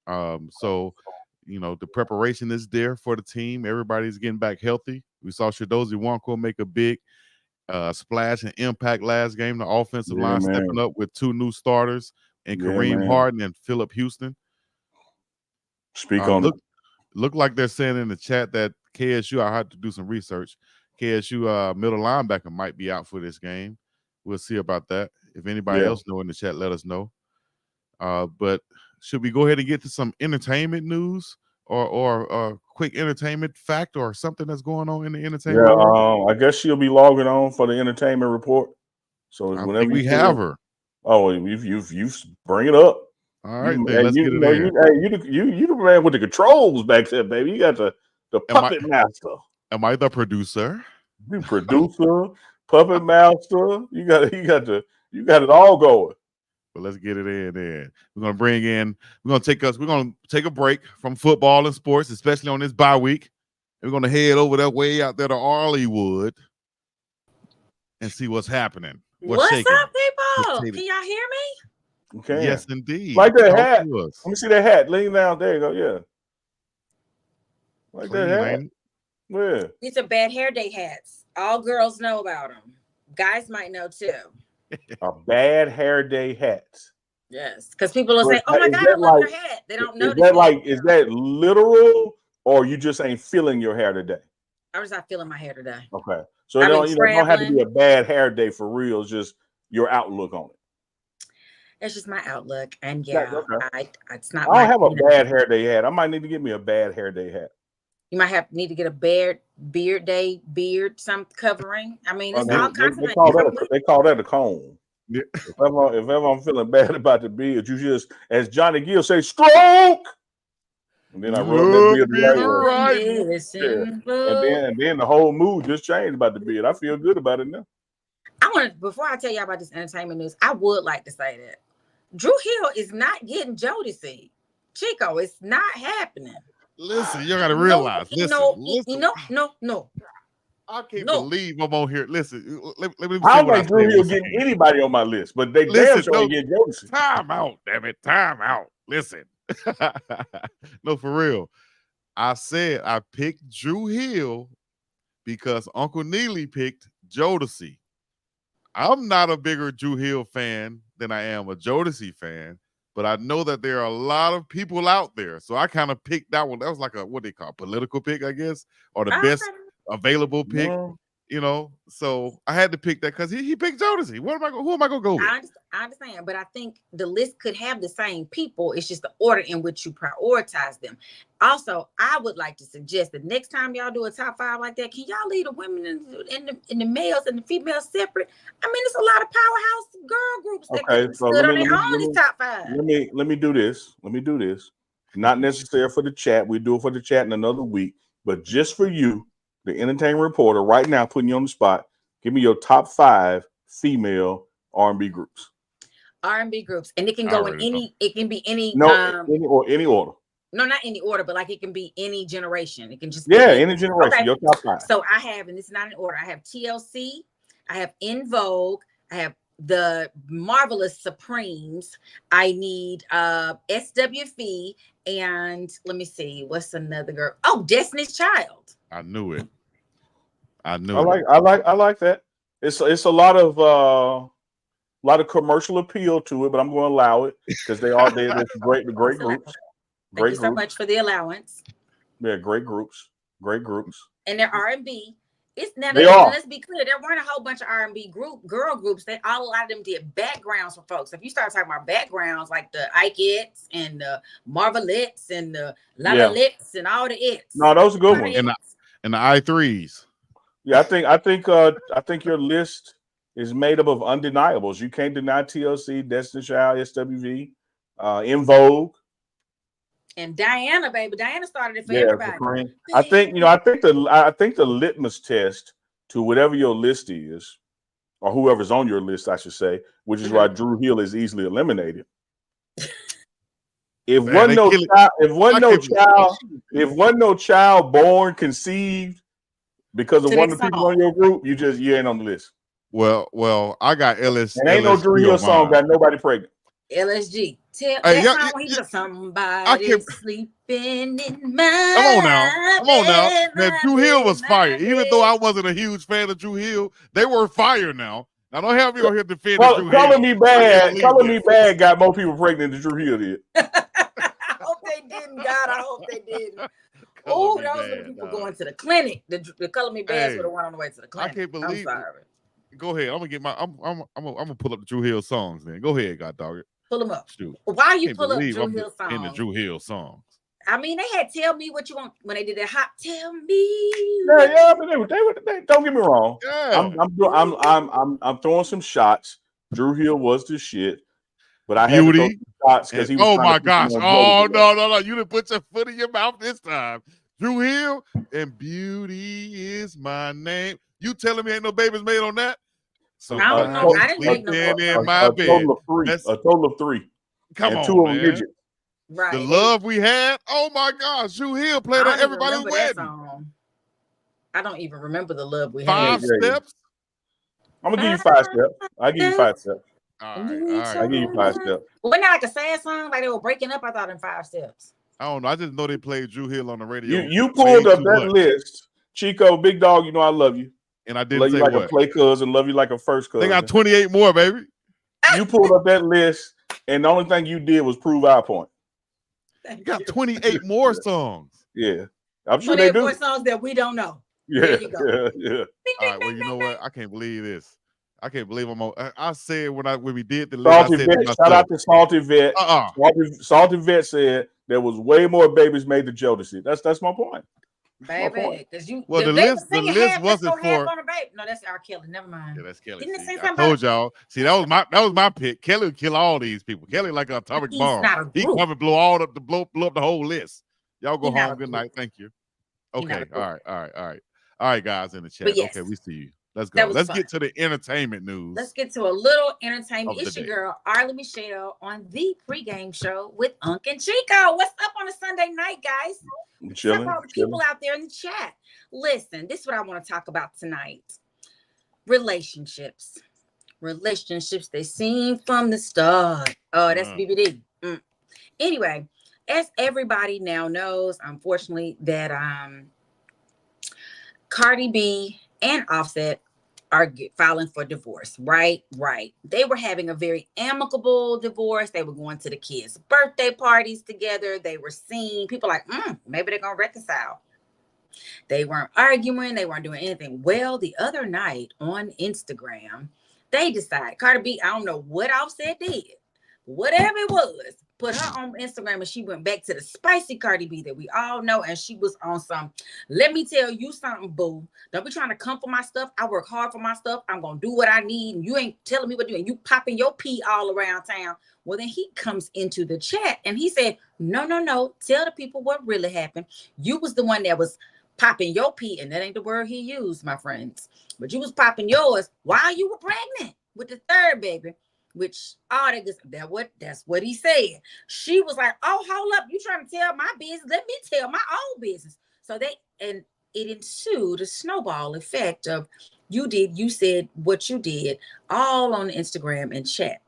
The preparation is there for the team. Everybody's getting back healthy. We saw Shadozi Nwankwo make a big splash and impact last game. The offensive line stepping up with 2 new starters and Kareem Harden and Phillip Houston. Speak on it. Look like they're saying in the chat that KSU, I had to do some research. KSU middle linebacker might be out for this game. We'll see about that. If anybody else know in the chat, let us know. But should we go ahead and get to some entertainment news or a quick entertainment fact or something that's going on in the entertainment world? I guess she'll be logging on for the entertainment report. So whenever we have her. Oh, you bring it up. All right, let's get it in. You the man with the controls back there, baby. You got the puppet master. Am I the producer? You producer, puppet master. You got it all going. But let's get it in there. We're gonna take a break from football and sports, especially on this bye week. We're gonna head over that way out there to Arleywood and see what's happening. What's shaking. up, people? Can y'all hear me? Okay. Yes, indeed. Like that Talk hat. to us. Let me see that hat. Lean down. There you go. Yeah. Like Clean, that hat. ain't it? Yeah. These are bad hair day hats. All girls know about them. Guys might know too. A bad hair day hat. Yes, because people will say, "Oh my Is God, that I love like- your hat." They don't Is notice. that like, is that literal, or you just ain't feeling your hair today? I was not feeling my hair today. Okay. So I've it been don't have to be traveling. a bad hair day for real. It's just your outlook on it. It's just my outlook, and Yeah, yeah, okay. it's not. I don't have a bad hair day hat. I might need to get me a bad hair day hat. You might need to get a beard day some covering. I mean, it's all kinds of They things. call that a comb. Yeah. If ever I'm feeling bad about the beard, you just, as Johnny Gill say, stroke. And then I rub that beard the right way. Yeah. And then the whole mood just changed about the beard. I feel good about it now. Before I tell you about this entertainment news, I would like to say that Drew Hill is not getting Jodeci. Chico, it's not happening. Listen, you gotta realize. Listen. No. I can't believe I'm on here. Listen, let me see I don't what think Drew Hill getting anybody on my list, but they damn sure ain't getting Jodeci. Time out, damn it. Time out. Listen. No, for real. I said I picked Drew Hill because Uncle Neely picked Jodeci. I'm not a bigger Drew Hill fan than I am a Jodeci fan, but I know that there are a lot of people out there. So I kind of picked that one. That was like a, what they call, political pick, I guess, or the best available pick, you know. So I had to pick that because he picked Jodeci. Who am I gonna go with? I understand, but I think the list could have the same people. It's just the order in which you prioritize them. Also, I would like to suggest that next time y'all do a top 5 like that, can y'all leave the women and the males and the females separate? I mean, it's a lot of powerhouse girl groups that could stood on their own in top 5. Let me do this. Not necessary for the chat. We do it for the chat in another week, but just for you, the entertainment reporter, right now, putting you on the spot. Give me your top 5 female R&B groups. R&B groups, and it can go in any. It can be any. Any order. No, not any order, but like it can be any generation. It can just any generation. Okay. Your top 5. So I have, and it's not in order. I have TLC. I have In Vogue. I have the Marvelous Supremes. I need SWV, and let me see, what's another girl? Oh, Destiny's Child. I knew it. I like that. It's a lot of commercial appeal to it, but I'm going to allow it because they're great groups. Thank you so much for the allowance. Yeah, great groups. And they're R&B. Let's be clear, there weren't a whole bunch of R&B girl groups. A lot of them did backgrounds for folks. If you start talking about backgrounds, like the Ikettes and the Marvelettes and the Lalalettes and all the It's. No, those are good ones. And the I3s. Yeah, I think your list is made up of undeniables. You can't deny TLC, Destiny Child, SWV, In Vogue. And Diana, baby. Diana started it for everybody. I think the litmus test to whatever your list is, or whoever's on your list, I should say, which is why Drew Hill is easily eliminated. If no child born conceived because of one of the people on your group, you ain't on the list. Well, I got LS. And ain't no Drew Hill song got nobody pregnant. LSG. Somebody sleeping in my. Come on now. Man, Drew Hill was fire. Even though I wasn't a huge fan of Drew Hill, they were fire now. Now don't have me on here defending Drew Hill. Color Me Bad got more people pregnant than Drew Hill did. I hope they didn't, God. I hope they didn't. Oh, those were the people going to the clinic. The Color Me Bads were the one on the way to the clinic. I can't believe I'm sorry. Go ahead. I'm gonna pull up the Drew Hill songs then. Go ahead, God dog it. Pull them up. Shoot. Why you pull up Drew Hill songs? In the Drew Hill songs. I mean, they had "Tell Me What You Want" when they did that hot "Tell Me." Yeah, but they don't get me wrong. Yeah. I'm throwing some shots. Drew Hill was the shit, but I had to throw some shots because he was. Oh my gosh! Oh no! You didn't put your foot in your mouth this time. Drew Hill and "Beauty Is My Name." You telling me ain't no babies made on that? So I don't know. I didn't take no sleeping in photos. my bed. A total of three. Come and on, two of them man. midgets. Right. The love we had. Oh my gosh, Drew Hill played I at don't even everybody's remember that wedding. song. I don't even remember the love we Five had. steps. I'm gonna give you 5 steps. I give you 5 steps. All right. I give you 5 steps. Wasn't that like a sad song? Like they were breaking up? I thought in 5 steps. I don't know. I just know they played Drew Hill on the radio. You pulled way up too that much. list. Chico, big dog, you know I love you. And I didn't Love you say like what. a play cousin, love you like a first cousin. They got 28 more, baby. You pulled up that list, and the only thing you did was prove our point. You got 28 more songs. Yeah. I'm sure they do. More songs that we don't know. Yeah. There you go. Yeah. All right, well, you know what? I can't believe this. I can't believe I'm on. I said when we did the list, Salty I said Vet, to myself, shout out to Salty Vet. Salty Vet said there was way more babies made to Jodeci. That's my point. Baby, because you the list wasn't for. No, that's R. Kelly. Never mind. Yeah, that's Kelly. Didn't it say I something told y'all. See, that was my pick. Kelly would kill all these people. Kelly like an atomic bomb. He come and blow up the whole list. Y'all go home. Good night. Thank you. Okay. All right, guys in the chat. Yes. Okay, we see you. Let's go. Let's get to the entertainment news. Let's get to a little entertainment. It's your girl, Arlie Michelle, on the pregame show with Unc and Chico. What's up on a Sunday night, guys? What's up, all the people out there in the chat? Listen, this is what I want to talk about tonight. Relationships. They seem from the start. Oh, that's BBD. Anyway, as everybody now knows, unfortunately, that Cardi B and Offset are filing for divorce, right? They were having a very amicable divorce. They were going to the kids' birthday parties together. They were seeing people like, maybe they're going to reconcile. They weren't arguing. They weren't doing anything. Well, the other night on Instagram, they decided, Cardi B, I don't know what Offset did, whatever it was, put her on Instagram, and she went back to the spicy Cardi B that we all know, and she was on some, let me tell you something, boo. Don't be trying to come for my stuff. I work hard for my stuff. I'm going to do what I need, and you ain't telling me what to do, and you popping your pee all around town. Well, then he comes into the chat, and he said, no. Tell the people what really happened. You was the one that was popping your pee, and that ain't the word he used, my friends. But you was popping yours while you were pregnant with the third baby. Which that's what he said. She was like, oh, hold up, you trying to tell my business? Let me tell my own business. So it ensued a snowball effect of you said what you did, all on Instagram and chat.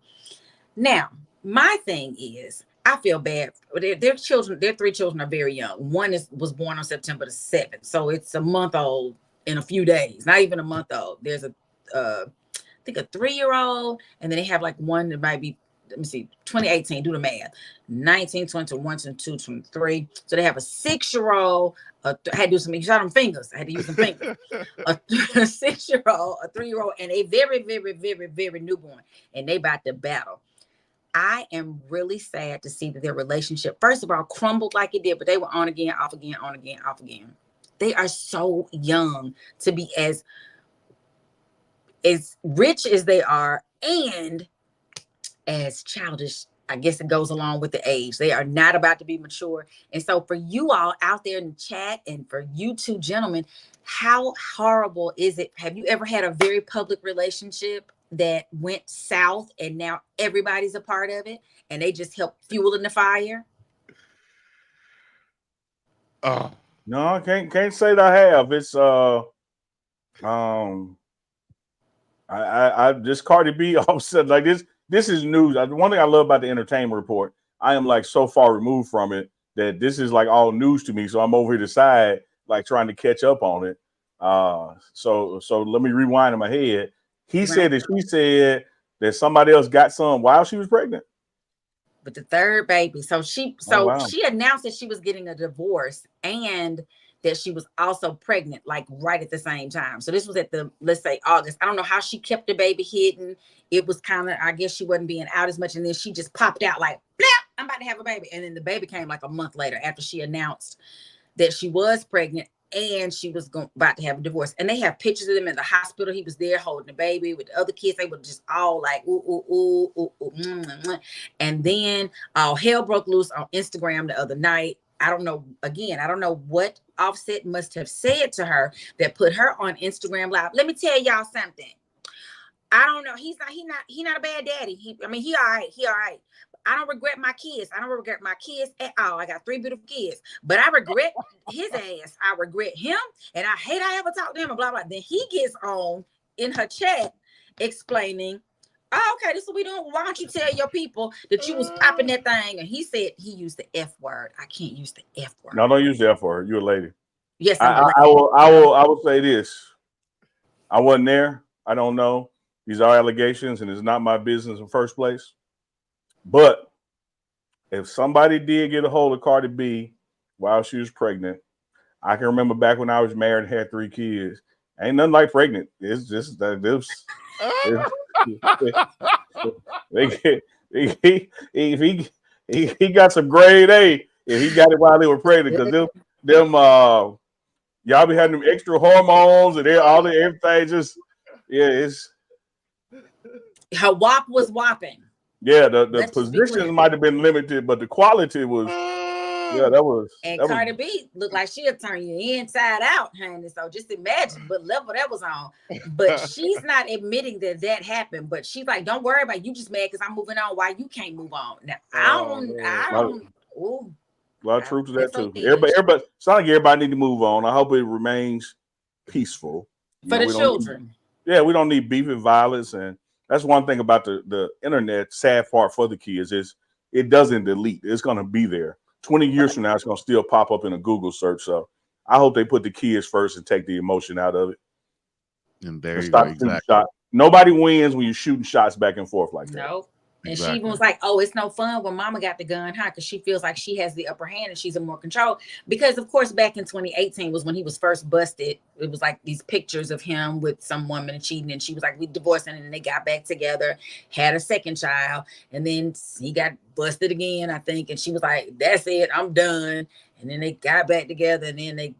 Now, my thing is, I feel bad. Their children, their 3 children are very young. One was born on September the 7th. So it's a month old in a few days, not even a month old. There's I think a 3-year-old, and then they have like one that might be, 2018, do the math, 19, 20, 1, 2, 23. So they have a 6-year-old, I had to do some, you saw them fingers. I had to use some fingers. a 6-year-old, a 3-year-old, and a very, very, very, very newborn. And they about to battle. I am really sad to see that their relationship, first of all, crumbled like it did, but they were on again, off again, on again, off again. They are so young to be as rich as they are and as childish. I guess it goes along with the age. They are not about to be mature. And so for you all out there in the chat, and for you two gentlemen, how horrible is it? Have you ever had a very public relationship that went south and now everybody's a part of it and they just help fuel in the fire? No, I can't say that I have. It's I just Cardi B all of a sudden, like this is news. One thing I love about the entertainment report, I am like so far removed from it that this is like all news to me. So I'm over here to side, like trying to catch up on it. So let me rewind in my head. He said that she said that somebody else got some while she was pregnant with the third baby. So she announced that she was getting a divorce and that she was also pregnant, like right at the same time. So this was at let's say August. I don't know how she kept the baby hidden. It was kind of, I guess she wasn't being out as much. And then she just popped out like, blap, I'm about to have a baby. And then the baby came like a month later after she announced that she was pregnant and she was about to have a divorce. And they have pictures of them in the hospital. He was there holding the baby with the other kids. They were just all like, ooh. And then all hell broke loose on Instagram the other night. I don't know what Offset must have said to her that put her on Instagram Live. Let me tell y'all something. I don't know. He not a bad daddy. He all right. He all right. I don't regret my kids. I don't regret my kids at all. I got 3 beautiful kids, but I regret his ass. I regret him, and I hate I ever talked to him and blah blah. Then he gets on in her chat explaining, oh, okay, this is what we doing. Why don't you tell your people that you was popping that thing? And he said he used the F word. I can't use the F word. No, don't use the F word. You're a lady. Yes, I will say this. I wasn't there. I don't know. These are allegations, and it's not my business in the first place. But if somebody did get a hold of Cardi B while she was pregnant, I can remember back when I was married and had 3 kids. Ain't nothing like pregnant. It's just that this. He got some grade A, and he got it while they were pregnant because them y'all be having them extra hormones and everything just it's her wop was whopping. Yeah, the positions might have been limited, but the quality was that was. And that Cardi was, B looked like she'll turn you inside out, honey. So just imagine what level that was on. But she's not admitting that happened. But she's like, "Don't worry about it. You just mad because I'm moving on. Why you can't move on?" Now I don't. Ooh, a lot of truth to that too. Everybody, it's not like everybody need to move on. I hope it remains peaceful for the children. We don't need beef and violence, and that's one thing about the internet. Sad part for the kids is it doesn't delete. It's going to be there. 20 years from now, it's going to still pop up in a Google search. So I hope they put the kids first and take the emotion out of it. And there you go. Exactly. Nobody wins when you're shooting shots back and forth like that. Nope. And she even was like, "Oh, it's no fun when mama got the gun, huh?" Because she feels like she has the upper hand and she's in more control. Because, of course, back in 2018 was when he was first busted. It was like these pictures of him with some woman cheating. And she was like, we divorced, and then they got back together, had a second child. And then he got busted again, I think. And she was like, that's it, I'm done. And then they got back together, and then they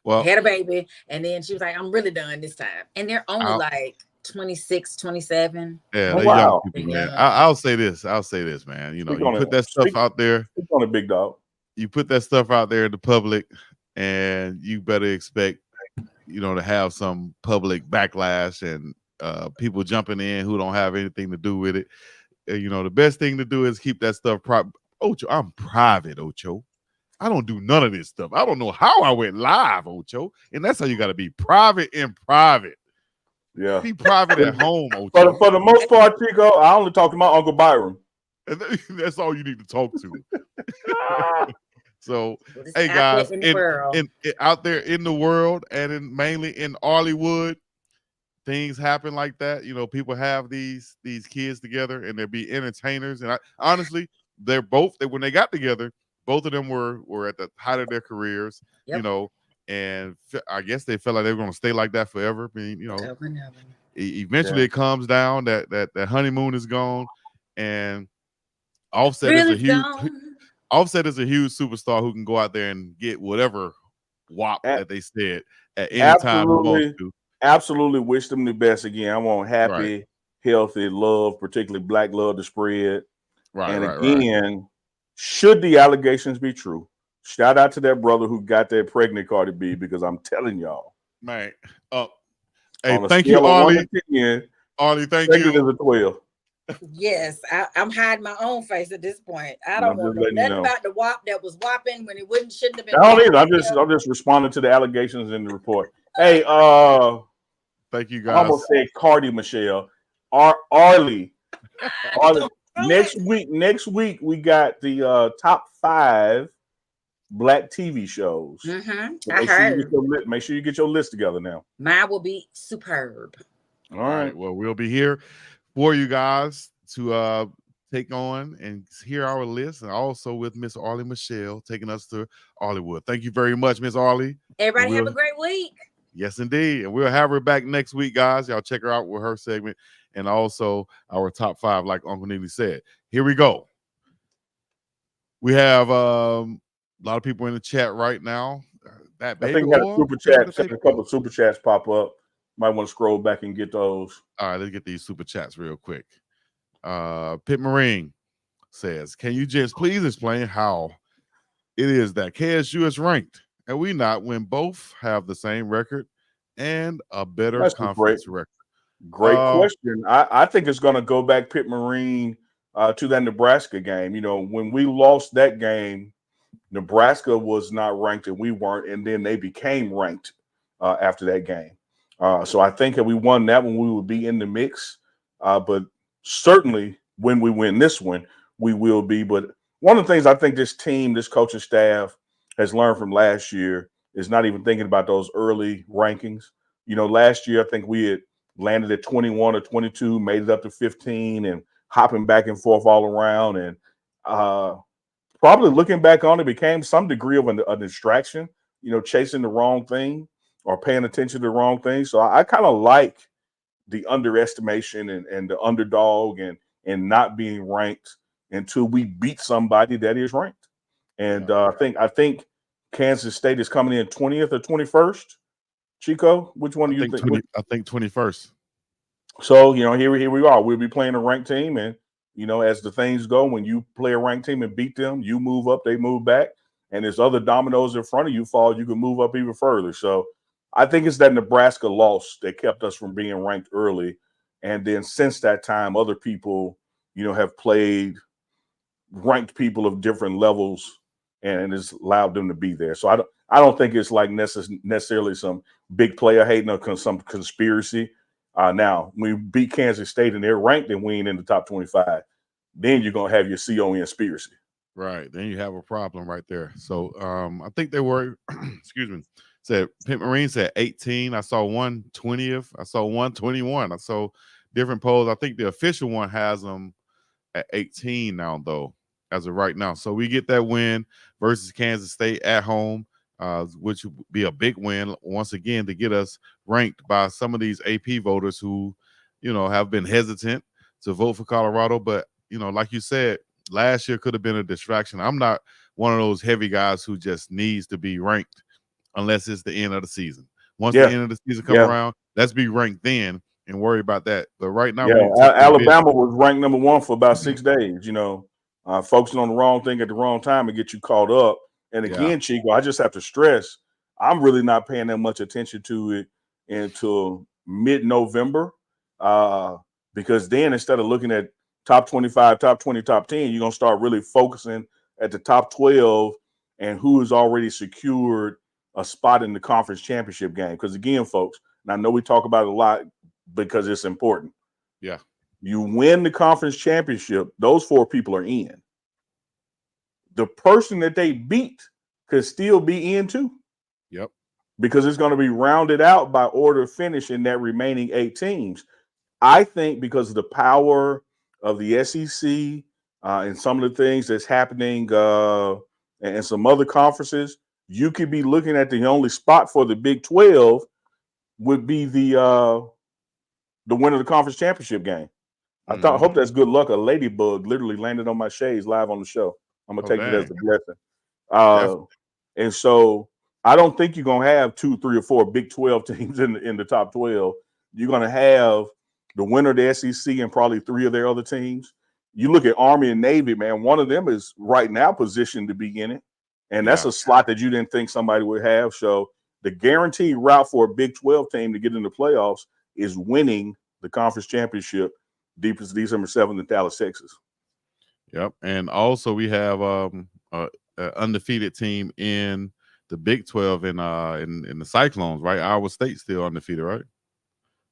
had a baby. And then she was like, I'm really done this time. And they're only like 26, 27. Yeah, they're young people, man. I'll say this, man. You know, you put that stuff out there. It's on a big dog. You put that stuff out there in the public, and you better expect, to have some public backlash and people jumping in who don't have anything to do with it. The best thing to do is keep that stuff private. Ocho, I'm private, Ocho. I don't do none of this stuff. I don't know how I went live, Ocho. And that's how you got to be private in private. Yeah, be private at home. Ocho. For the most part, Chico, I only talk to my Uncle Byron. And that's all you need to talk to. So, hey guys, out there in the world and mainly in Hollywood, things happen like that. People have these kids together, and they'll be entertainers. And honestly, when they got together, both of them were at the height of their careers. Yep. And I guess they felt like they were going to stay like that forever. I mean, eventually it comes down that honeymoon is gone, and Offset is a huge superstar who can go out there and get whatever wop that they said at any time he wants to. Absolutely wish them the best again. I want happy, healthy love, particularly black love to spread. Right. Should the allegations be true, shout out to that brother who got that pregnant Cardi B, because I'm telling y'all, man. Hey, thank you, Ollie. Ollie, thank you. Is a 12. Yes, I'm hiding my own face at this point. I don't want to know nothing about the wop that was whopping when it shouldn't have been. I don't either. I'm just responding to the allegations in the report. Hey, thank you guys. I almost said Cardi Michelle. Arlie. Next week we got the top 5 black TV shows. Mm-hmm. So make sure you get your list together now. Mine will be superb. All right. Well, we'll be here for you guys to take on and hear our list, and also with Miss Arlie Michelle taking us to Hollywood. Thank you very much, Miss Arlie. Everybody have a great week. Yes, indeed. And we'll have her back next week, guys. Y'all check her out with her segment and also our top 5, like Uncle Neely said. Here we go. We have a lot of people in the chat right now. I think we had a super chat. A couple of super chats pop up. Might want to scroll back and get those. All right, let's get these super chats real quick. Pit Marine says, can you just please explain how it is that KSU is ranked and we not when both have the same record and a better conference record? Great question. I think it's going to go back Pitt Marine to that Nebraska game. You know, when we lost that game, Nebraska was not ranked and we weren't, and then they became ranked after that game. So I think if we won that one, we would be in the mix. But certainly when we win this one, we will be. But one of the things I think this team, this coaching staff has learned from last year is not even thinking about those early rankings. You know, last year I think we had landed at 21 or 22, made it up to 15, and hopping back and forth all around. And probably looking back on it became some degree of a distraction, you know, chasing the wrong thing or paying attention to the wrong thing. So I kind of like the underestimation and the underdog and not being ranked until we beat somebody that is ranked. And I think Kansas State is coming in 20th or 21st. Chico, which one do you think? I think 21st. So, you know, here we are. We'll be playing a ranked team. And, you know, as the things go, when you play a ranked team and beat them, you move up, they move back. And there's other dominoes in front of you fall, you can move up even further. So I think it's that Nebraska loss that kept us from being ranked early. And then since that time, other people, you know, have played ranked people of different levels and it's allowed them to be there. So I don't think it's like necessarily some big player hating or some conspiracy. Now, when we beat Kansas State and they're ranked and we ain't in the top 25, then you're going to have your CON conspiracy. Right. Then you have a problem right there. So I think they were, excuse me, said Pitt Marine said 18. I saw one 20th. I saw one 21. I saw different polls. I think the official one has them at 18 now, though, as of right now. So we get that win versus Kansas State at home, which would be a big win once again to get us ranked by some of these AP voters who, you know, have been hesitant to vote for Colorado. But, you know, like you said, last year could have been a distraction. I'm not one of those heavy guys who just needs to be ranked unless it's the end of the season. Once the end of the season come around, let's be ranked then and worry about that. But right now, Alabama was ranked number 1 for about 6 days. You know, focusing on the wrong thing at the wrong time and get you caught up. And again, Chico, I just have to stress, I'm really not paying that much attention to it until mid-November, because then instead of looking at top 25, top 20, top 10, you're going to start really focusing at the top 12 and who has already secured a spot in the conference championship game. Because again, folks, and I know we talk about it a lot because it's important. Yeah. You win the conference championship, those 4 people are in. The person that they beat could still be in too. Yep. Because it's going to be rounded out by order of finish in that remaining 8 teams. I think because of the power of the SEC and some of the things that's happening and some other conferences, you could be looking at the only spot for the Big 12 would be the winner of the conference championship game. I hope that's good luck. A ladybug literally landed on my shades live on the show. I'm gonna take it as a blessing. And so I don't think you're gonna have 2, 3, or 4 Big 12 teams in the top 12. You're gonna have the winner of the SEC and probably 3 of their other teams. You look at Army and Navy, man. One of them is right now positioned to be in it, and that's a slot that you didn't think somebody would have. So the guaranteed route for a Big 12 team to get in the playoffs is winning the conference championship December 7th in Dallas, Texas. Yep. And also we have an undefeated team in the Big 12 in the Cyclones, right? Iowa State still undefeated, right?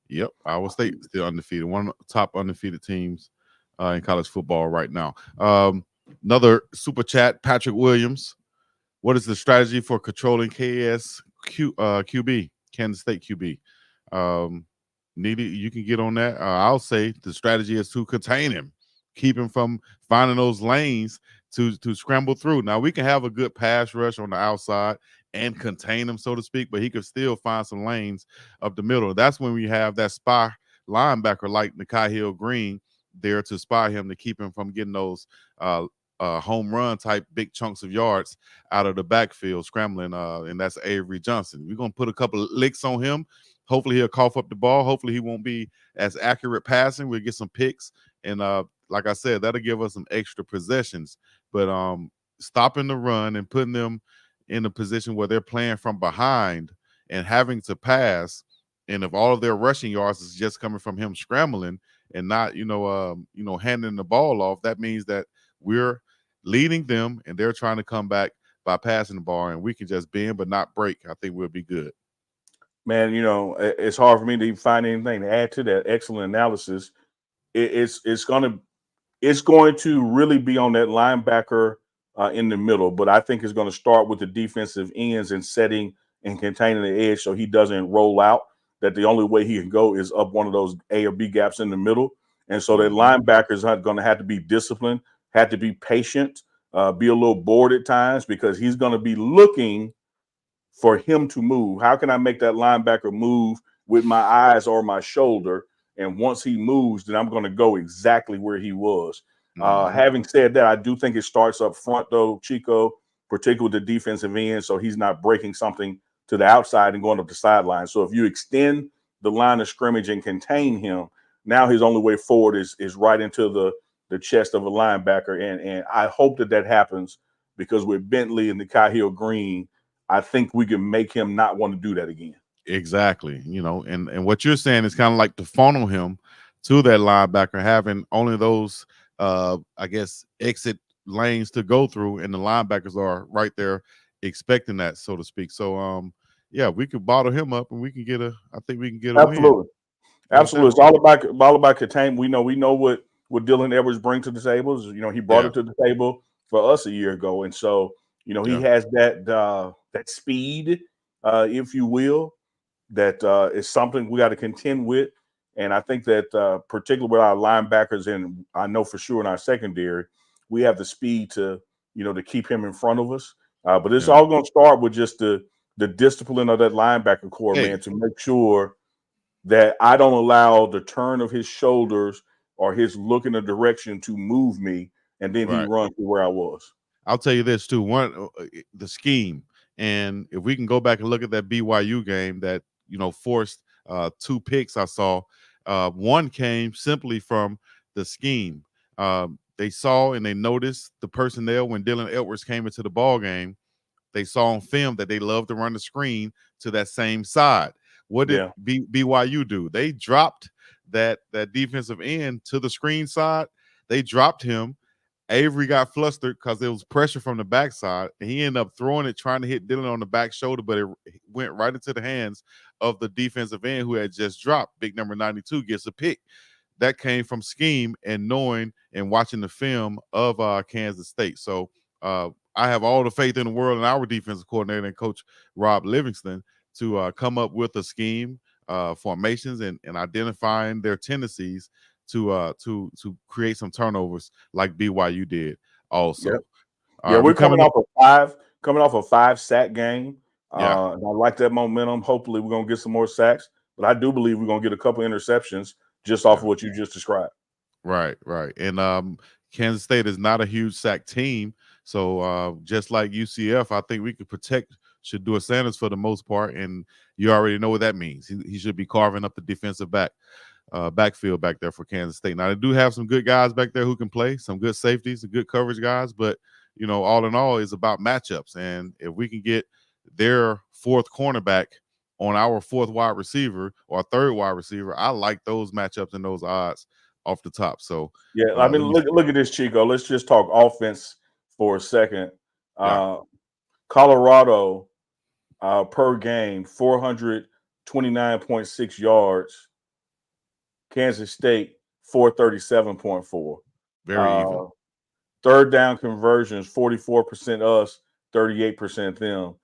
Yep. Iowa State still undefeated. One of the top undefeated teams in college football right now. Another super chat, Patrick Williams. What is the strategy for controlling QB, Kansas State QB? Needy, you can get on that. I'll say the strategy is to contain him, keep him from finding those lanes to scramble through. Now, we can have a good pass rush on the outside and contain him, so to speak, but he could still find some lanes up the middle. That's when we have that spy linebacker like Nikai Hill-Green there to spy him, to keep him from getting those home run type big chunks of yards out of the backfield scrambling, and that's Avery Johnson. We're going to put a couple of licks on him. Hopefully he'll cough up the ball. Hopefully he won't be as accurate passing. We'll get some picks, and like I said, that'll give us some extra possessions. But stopping the run and putting them in a position where they're playing from behind and having to pass And if all of their rushing yards is just coming from him scrambling and not, handing the ball off, that means that we're leading them and they're trying to come back by passing the ball, and we can just bend but not break. I think we'll be good. Man, it's hard for me to even find anything to add to that excellent analysis. It's going to really be on that linebacker in the middle, but I think it's going to start with the defensive ends and setting and containing the edge so he doesn't roll out. That the only way he can go is up one of those A or B gaps in the middle, and so that linebackers are going to have to be disciplined, have to be patient, be a little bored at times because he's going to be looking for him to move. How can I make that linebacker move with my eyes or my shoulder? And once he moves, then I'm going to go exactly where he was. Having said that, I do think it starts up front, though, Chico, particularly with the defensive end, so he's not breaking something to the outside and going up the sideline. So if you extend the line of scrimmage and contain him, now his only way forward is right into the chest of a linebacker. And I hope that happens because with Bentley and the Cahill Green, I think we can make him not want to do that again. Exactly. And what you're saying is kind of like to funnel him to that linebacker, having only those, exit lanes to go through, and the linebackers are right there expecting that, so to speak. So, we could bottle him up, and we can get I think we can get a Absolutely. win. Absolutely. It's all about containment. We know what Dylan Edwards brings to the table. He brought it to the table for us a year ago. And so, he has that speed, if you will, that is something we got to contend with. And I think that particularly with our linebackers, and I know for sure in our secondary, we have the speed to keep him in front of us. But it's all going to start with just the discipline of that linebacker core, man, to make sure that I don't allow the turn of his shoulders or his look in a direction to move me, and then he runs to where I was. I'll tell you this too: the scheme, and if we can go back and look at that BYU game that forced 2 picks, I saw one came simply from the scheme. They saw and they noticed the personnel when Dylan Edwards came into the ball game. They saw on film that they love to run the screen to that same side. What did BYU do? They dropped that defensive end to the screen side. They dropped him. Avery got flustered because there was pressure from the backside, and he ended up throwing it, trying to hit Dylan on the back shoulder, but it went right into the hands of the defensive end who had just dropped. Big number 92 gets a pick. That came from scheme and knowing and watching the film of Kansas State. So I have all the faith in the world in our defensive coordinator and Coach Rob Livingston to come up with a scheme, formations, and identifying their tendencies to create some turnovers like BYU did also. We're coming off a 5-sack game. I like that momentum. Hopefully we're going to get some more sacks, but I do believe we're going to get a couple interceptions just off of what you just described. Right. And Kansas State is not a huge sack team. So just like UCF, I think we could protect Shedeur Sanders for the most part, and you already know what that means. He should be carving up the defensive backfield back there for Kansas State. Now, they do have some good guys back there who can play, some good safeties, some good coverage guys, but, all in all, it's about matchups. And if we can get their 4th cornerback on our 4th wide receiver or 3rd wide receiver, I like those matchups and those odds off the top. So, look at this, Chico. Let's just talk offense for a second. Colorado per game, 429.6 yards. Kansas State, 437.4. Very even. Third down conversions, 44% us, 38% them.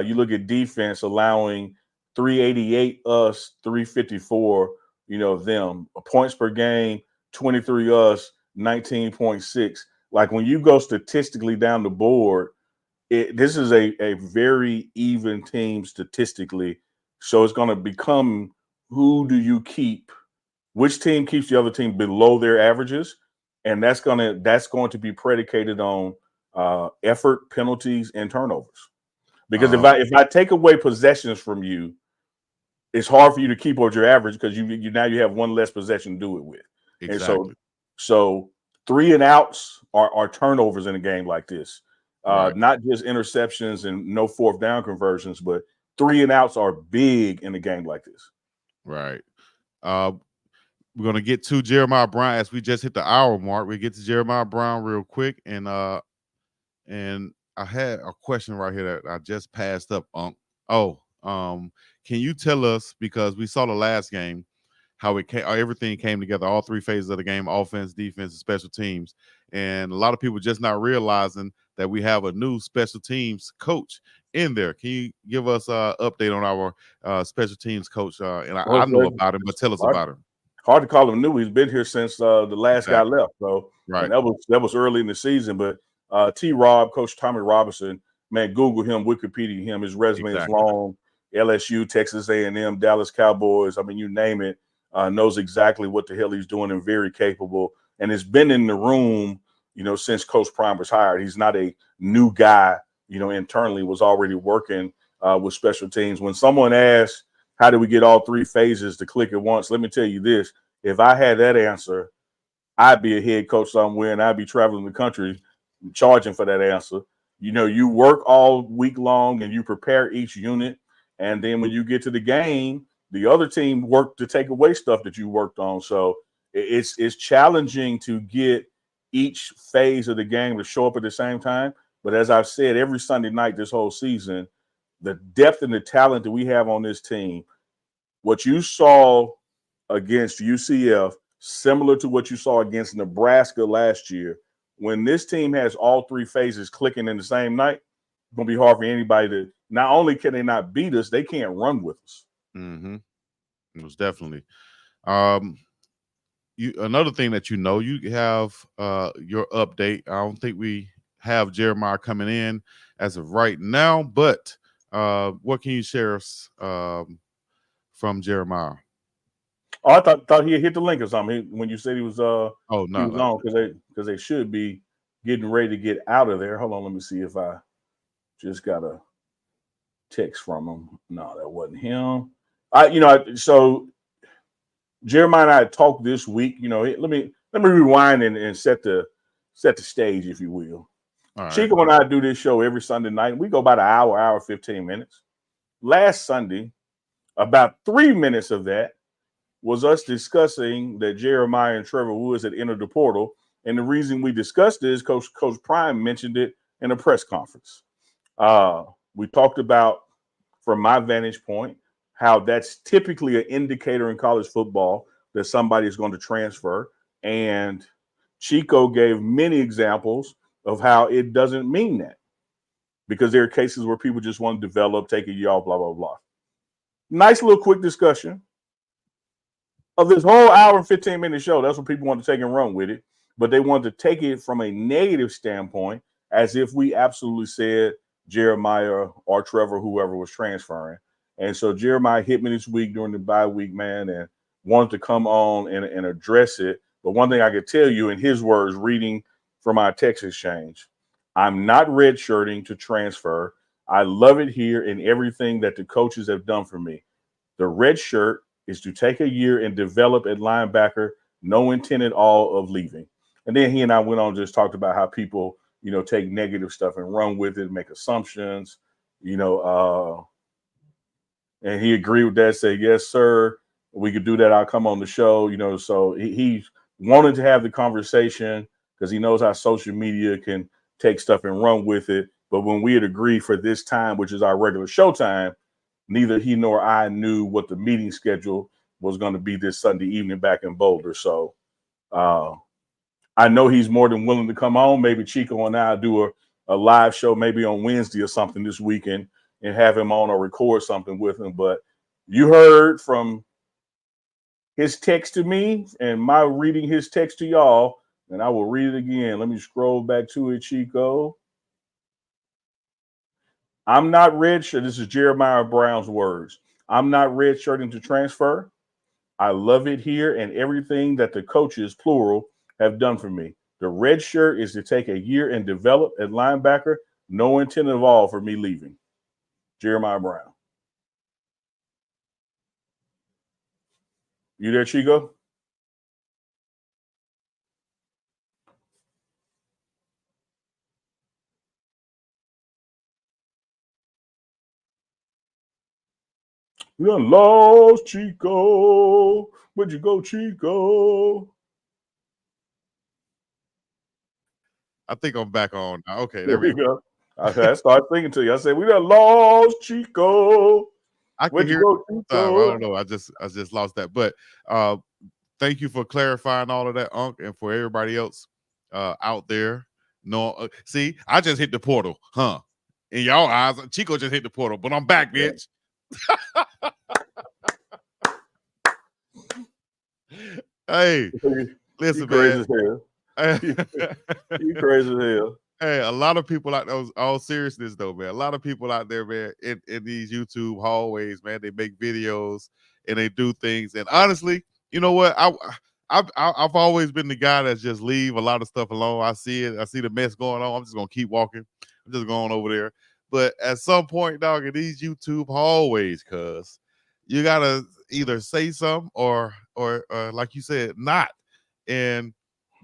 You look at defense, allowing 388 us, 354, them. Points per game, 23 us, 19.6. Like when you go statistically down the board, this is a very even team statistically. So it's going to become who do you keep? Which team keeps the other team below their averages? And that's going to be predicated on effort, penalties, and turnovers. Because if I take away possessions from you, it's hard for you to keep up your average because you have one less possession to do it with. Exactly. And so 3 and outs are turnovers in a game like this. Not just interceptions and no 4th down conversions, but 3 and outs are big in a game like this. Right. Uh, we're gonna get to Jeremiah Brown as we just hit the hour mark. We get to Jeremiah Brown real quick, and I had a question right here that I just passed up. Can you tell us, because we saw the last game, how everything came together, all three phases of the game: offense, defense, and special teams. And a lot of people just not realizing that we have a new special teams coach in there. Can you give us an update on our special teams coach? And I know about him, but tell us about him. Hard to call him new. He's been here since the last guy left. So, right, and that was early in the season. But Coach Tommy Robinson, man, Google him, Wikipedia him. His resume is long. LSU, Texas A&M, Dallas Cowboys. I mean, you name it. Knows exactly what the hell he's doing and very capable. And has been in the room, since Coach Prime was hired. He's not a new guy. Internally was already working with special teams. When someone asks, how do we get all three phases to click at once? Let me tell you this. If I had that answer, I'd be a head coach somewhere and I'd be traveling the country charging for that answer. You work all week long and you prepare each unit. And then when you get to the game, the other team worked to take away stuff that you worked on. So it's challenging to get each phase of the game to show up at the same time. But as I've said, every Sunday night this whole season, the depth and the talent that we have on this team, what you saw against UCF, similar to what you saw against Nebraska last year, when this team has all three phases clicking in the same night, it's going to be hard for anybody to, not only can they not beat us, they can't run with us. Mm-hmm. Most definitely. Another thing that you have your update. I don't think we have Jeremiah coming in as of right now, but what can you share us from Jeremiah? Oh, I thought he had hit the link or something when you said he was no, he was on, because they should be getting ready to get out of there. Hold on, let me see if I just got a text from him. No, that wasn't him. So Jeremiah and I talked this week. Let me rewind and set the stage, if you will. Right. Chico and I do this show every Sunday night. We go about an hour 15 minutes. Last Sunday, about 3 minutes of that was us discussing that Jeremiah and Trevor Woods had entered the portal. And the reason we discussed this, Coach Prime mentioned it in a press conference. We talked about, from my vantage point, how that's typically an indicator in college football that somebody is going to transfer. And Chico gave many examples of how it doesn't mean that, because there are cases where people just want to develop, take a year off, blah, blah, blah. Nice little quick discussion of this whole hour and 15-minute show. That's what people want to take and run with it. But they wanted to take it from a negative standpoint, as if we absolutely said Jeremiah or Trevor, whoever was transferring. And so Jeremiah hit me this week during the bye week, man, and wanted to come on and address it. But one thing I could tell you, in his words, reading from our text exchange, I'm not redshirting to transfer. I love it here and everything that the coaches have done for me. The red shirt is to take a year and develop at linebacker, no intent at all of leaving. And then he and I went on, just talked about how people, take negative stuff and run with it, make assumptions, and he agreed with that, said, yes, sir, we could do that. I'll come on the show, so he wanted to have the conversation because he knows how social media can take stuff and run with it. But when we had agreed for this time, which is our regular show time, neither he nor I knew what the meeting schedule was going to be this Sunday evening back in Boulder. So I know he's more than willing to come on. Maybe Chico and I do a live show maybe on Wednesday or something this weekend and have him on or record something with him. But you heard from his text to me and my reading his text to y'all, and I will read it again. Let me scroll back to it, Chico. I'm not redshirt. This is Jeremiah Brown's words. I'm not redshirting to transfer. I love it here and everything that the coaches, plural, have done for me. The red shirt is to take a year and develop at linebacker. No intent at all for me leaving. Jeremiah Brown. You there, Chico? We done lost Chico. Where'd you go, Chico? I think I'm back on now. Okay, There there we we go. go. I started thinking to you. I said, we done lost Chico. I can Where'd you hear go, it. I Chico? don't know. I just lost that. But thank you for clarifying all of that, Unc, and for everybody else out there. No, see, I just hit the portal, huh? In y'all eyes, Chico just hit the portal, but I'm back, bitch. Hey, listen, you crazy man. as hell. You crazy as hell. Hey, a lot of people out there, all seriousness though, man. A lot of people out there, man, in these YouTube hallways, man, they make videos and they do things. And honestly, you know what? I've always been the guy that's just leave a lot of stuff alone. I see it, I see the mess going on. I'm just gonna keep walking. I'm just going over there. But at some point, dog, in these YouTube hallways, cuz you gotta either say something or like you said, not. And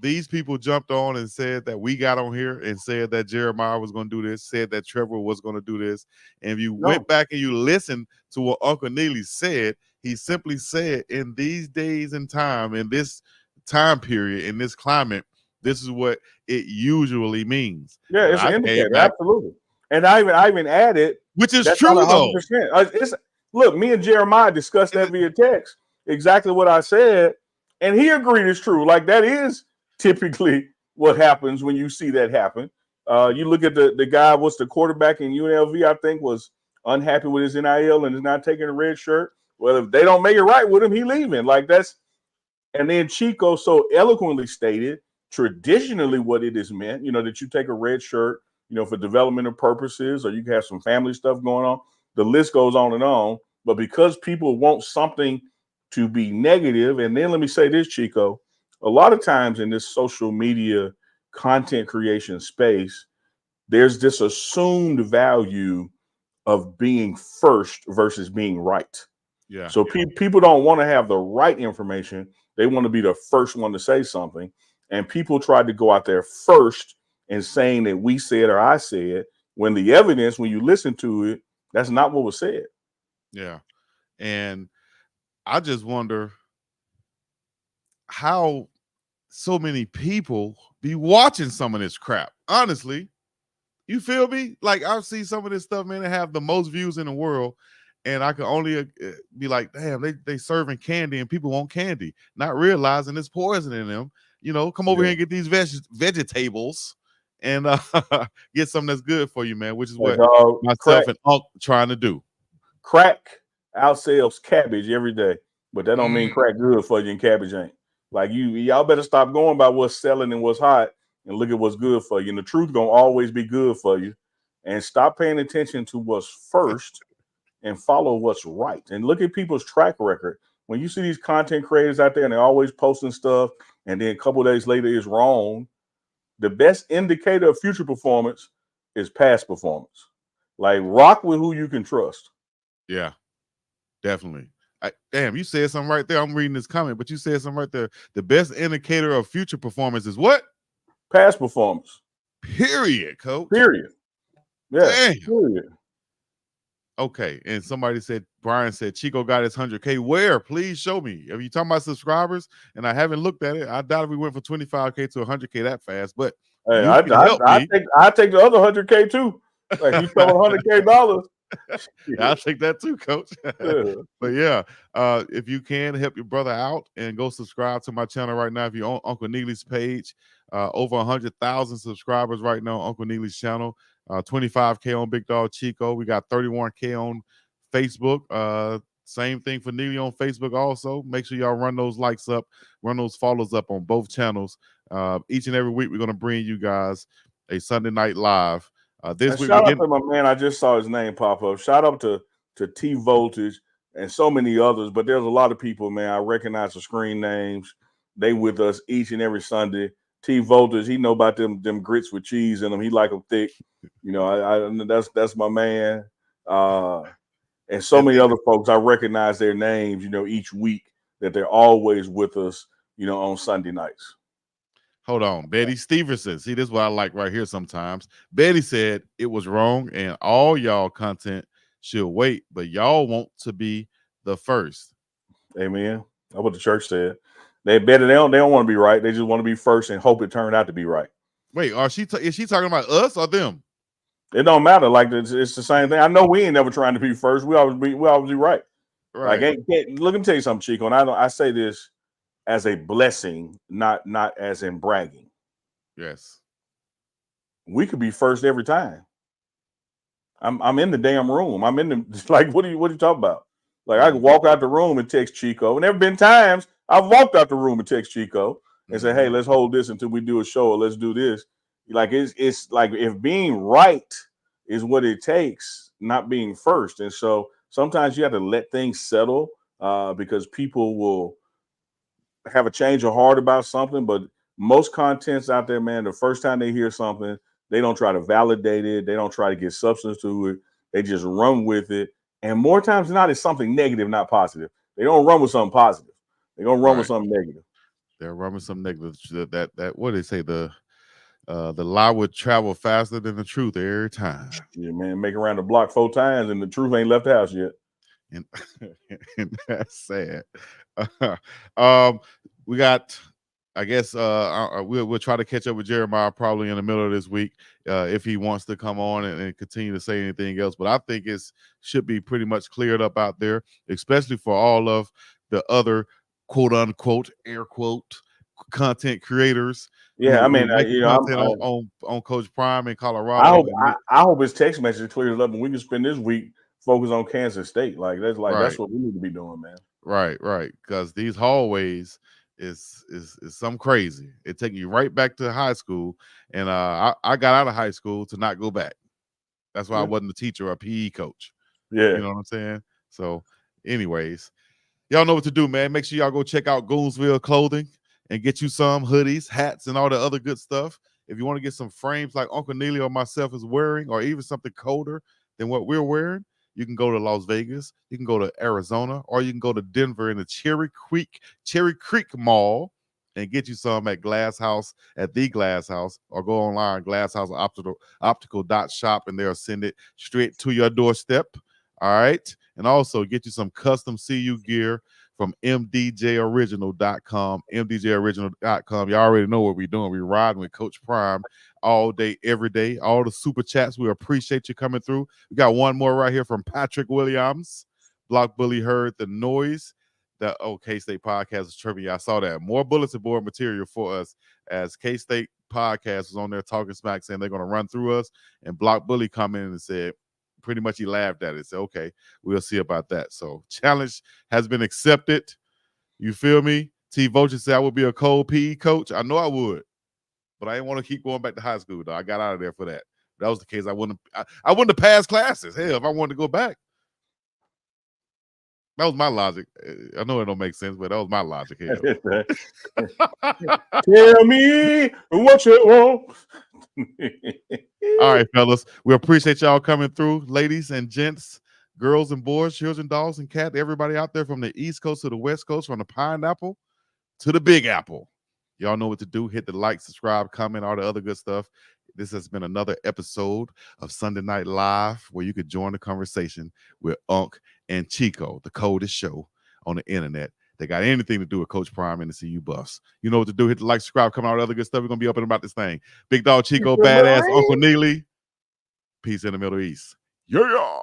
these people jumped on and said that we got on here and said that Jeremiah was going to do this, said that Trevor was going to do this. And if you went back and you listened to what Uncle Neely said, he simply said, in these days and time, in this time period, in this climate, this is what it usually means. Yeah, And it's an I came indicator, back, absolutely. And I even added, which is that's true not though. 100%. It's look, me and Jeremiah discussed that via text. Exactly what I said, and he agreed it's true. Like that is typically what happens when you see that happen. You look at the guy, what's the quarterback in UNLV, I think, was unhappy with his NIL and is not taking a red shirt. Well, if they don't make it right with him, he leaving. Like that's, and then Chico so eloquently stated traditionally what it is meant, that you take a red shirt, for developmental purposes, or you can have some family stuff going on. The list goes on and on. But because people want something to be negative, and then let me say this, Chico, a lot of times in this social media content creation space, there's this assumed value of being first versus being right. Yeah. So people don't want to have the right information. They want to be the first one to say something. And people tried to go out there first and saying that we said or I said, when the evidence, when you listen to it, that's not what was said. Yeah. And I just wonder how so many people be watching some of this crap. Honestly, you feel me? Like I see some of this stuff, man, that have the most views in the world, and I can only be like, damn, they serving candy and people want candy, not realizing there's poison in them. Come over here and get these vegetables and get something that's good for you, man, which is what myself and Unc trying to do. Crack outsells cabbage every day, but that don't mean crack good for you and cabbage ain't. Like y'all better stop going by what's selling and what's hot and look at what's good for you. And the truth gonna always be good for you. And stop paying attention to what's first and follow what's right. And look at people's track record. When you see these content creators out there and they're always posting stuff, and then a couple of days later it's wrong, the best indicator of future performance is past performance. Like rock with who you can trust. Yeah, definitely. Damn, you said something right there. I'm reading this comment, but you said something right there. The best indicator of future performance is what? Past performance. Period, coach. Period. Yeah. Damn. Period. Okay. And somebody said, Brian said, Chico got his 100K. Where? Please show me. Are you talking about subscribers? And I haven't looked at it. I doubt if we went from 25K to 100K that fast. But hey, I take the other 100K too. Like you told $100K. I'll take that too, coach. But yeah, if you can help your brother out and go subscribe to my channel right now. If you're on Uncle Neely's page, over 100,000 subscribers right now on Uncle Neely's channel. 25K on Big Dog Chico. We got 31K on Facebook. Same thing for Neely on Facebook also. Make sure y'all run those likes up, run those follows up on both channels. Each and every week, we're going to bring you guys a Sunday Night Live. This week, shout out to my man. I just saw his name pop up. Shout out to T Voltage and so many others. But there's a lot of people, man. I recognize the screen names. They with us each and every Sunday. T Voltage, he know about them grits with cheese in them. He like them thick. That's my man. And so many other folks, I recognize their names, each week that they're always with us, on Sunday nights. Hold on. Betty Stevenson. See, this is what I like right here sometimes. Betty said it was wrong and all y'all content should wait, but y'all want to be the first. Amen. That's what the church said. They better. They don't want to be right. They just want to be first and hope it turned out to be right. Wait, is she talking about us or them? It don't matter. Like it's the same thing. I know we ain't never trying to be first. We always be right. Right. Like look, let me tell you something, Chico. And I say this as a blessing, not as in bragging. Yes. We could be first every time. I'm in the damn room. I'm in the like. What are you talking about? Like I can walk out the room and text Chico. And there have been times I've walked out the room and text Chico and say, "Hey, let's hold this until we do a show, or let's do this." Like it's like if being right is what it takes, not being first. And so sometimes you have to let things settle because people will have a change of heart about something. But most contents out there, man, the first time they hear something, they don't try to validate it. They don't try to get substance to it. They just run with it. And more times than not, it's something negative, not positive. They don't run with something positive. They're gonna run with something negative. They're running with something negative. That what do they say? The lie would travel faster than the truth every time. Yeah, man, make around the block 4 times and the truth ain't left the house yet. And, and that's sad. We got. I guess we'll try to catch up with Jeremiah probably in the middle of this week if he wants to come on and continue to say anything else. But I think it should be pretty much cleared up out there, especially for all of the other quote unquote air quote content creators. Yeah, I mean, make content on Coach Prime in Colorado. I hope his text message clears up and we can spend this week focused on Kansas State. That's what we need to be doing, man. Right. Because these hallways is some crazy. It take you right back to high school, and I got out of high school to not go back. That's why I wasn't a teacher or a PE coach. Yeah, you know what I'm saying. So, anyways, y'all know what to do, man. Make sure y'all go check out Goonsville Clothing and get you some hoodies, hats, and all the other good stuff. If you want to get some frames like Uncle Neely or myself is wearing, or even something colder than what we're wearing, you can go to Las Vegas, you can go to Arizona, or you can go to Denver in the Cherry Creek Mall and get you some at Glass House, at the Glass House, or go online, glasshouse.optical.shop, and they'll send it straight to your doorstep. All right. And also get you some custom CU gear from mdjoriginal.com. mdjoriginal.com. Y'all already know what we're doing. We're riding with Coach Prime all day, every day. All the super chats, we appreciate you coming through. We got one more right here from Patrick Williams. Block Bully heard the noise. The K-State podcast is trivia. I saw that. More bulletin board material for us as K-State podcast was on there talking smack, saying they're going to run through us. And Block Bully commented and said, pretty much he laughed at it. Said, okay, we'll see about that. So challenge has been accepted. You feel me? T. Vulture said I would be a cold PE coach. I know I would, but I didn't want to keep going back to high school, though. I got out of there for that. If that was the case, I wouldn't have passed classes. Hell, if I wanted to go back. That was my logic. I know it don't make sense, but that was my logic. Hell. Tell me what you want. All right, fellas. We appreciate y'all coming through, ladies and gents, girls and boys, children, dogs and cats, everybody out there from the East Coast to the West Coast, from the Pineapple to the Big Apple. Y'all know what to do. Hit the like, subscribe, comment, all the other good stuff. This has been another episode of Sunday Night Live, where you could join the conversation with Unc and Chico, the coldest show on the internet. They got anything to do with Coach Prime and the CU Buffs. You know what to do. Hit the like, subscribe, come out, other good stuff. We're going to be up and about this thing. Big Dog Chico, badass Uncle Neely. Peace in the Middle East. Yeah.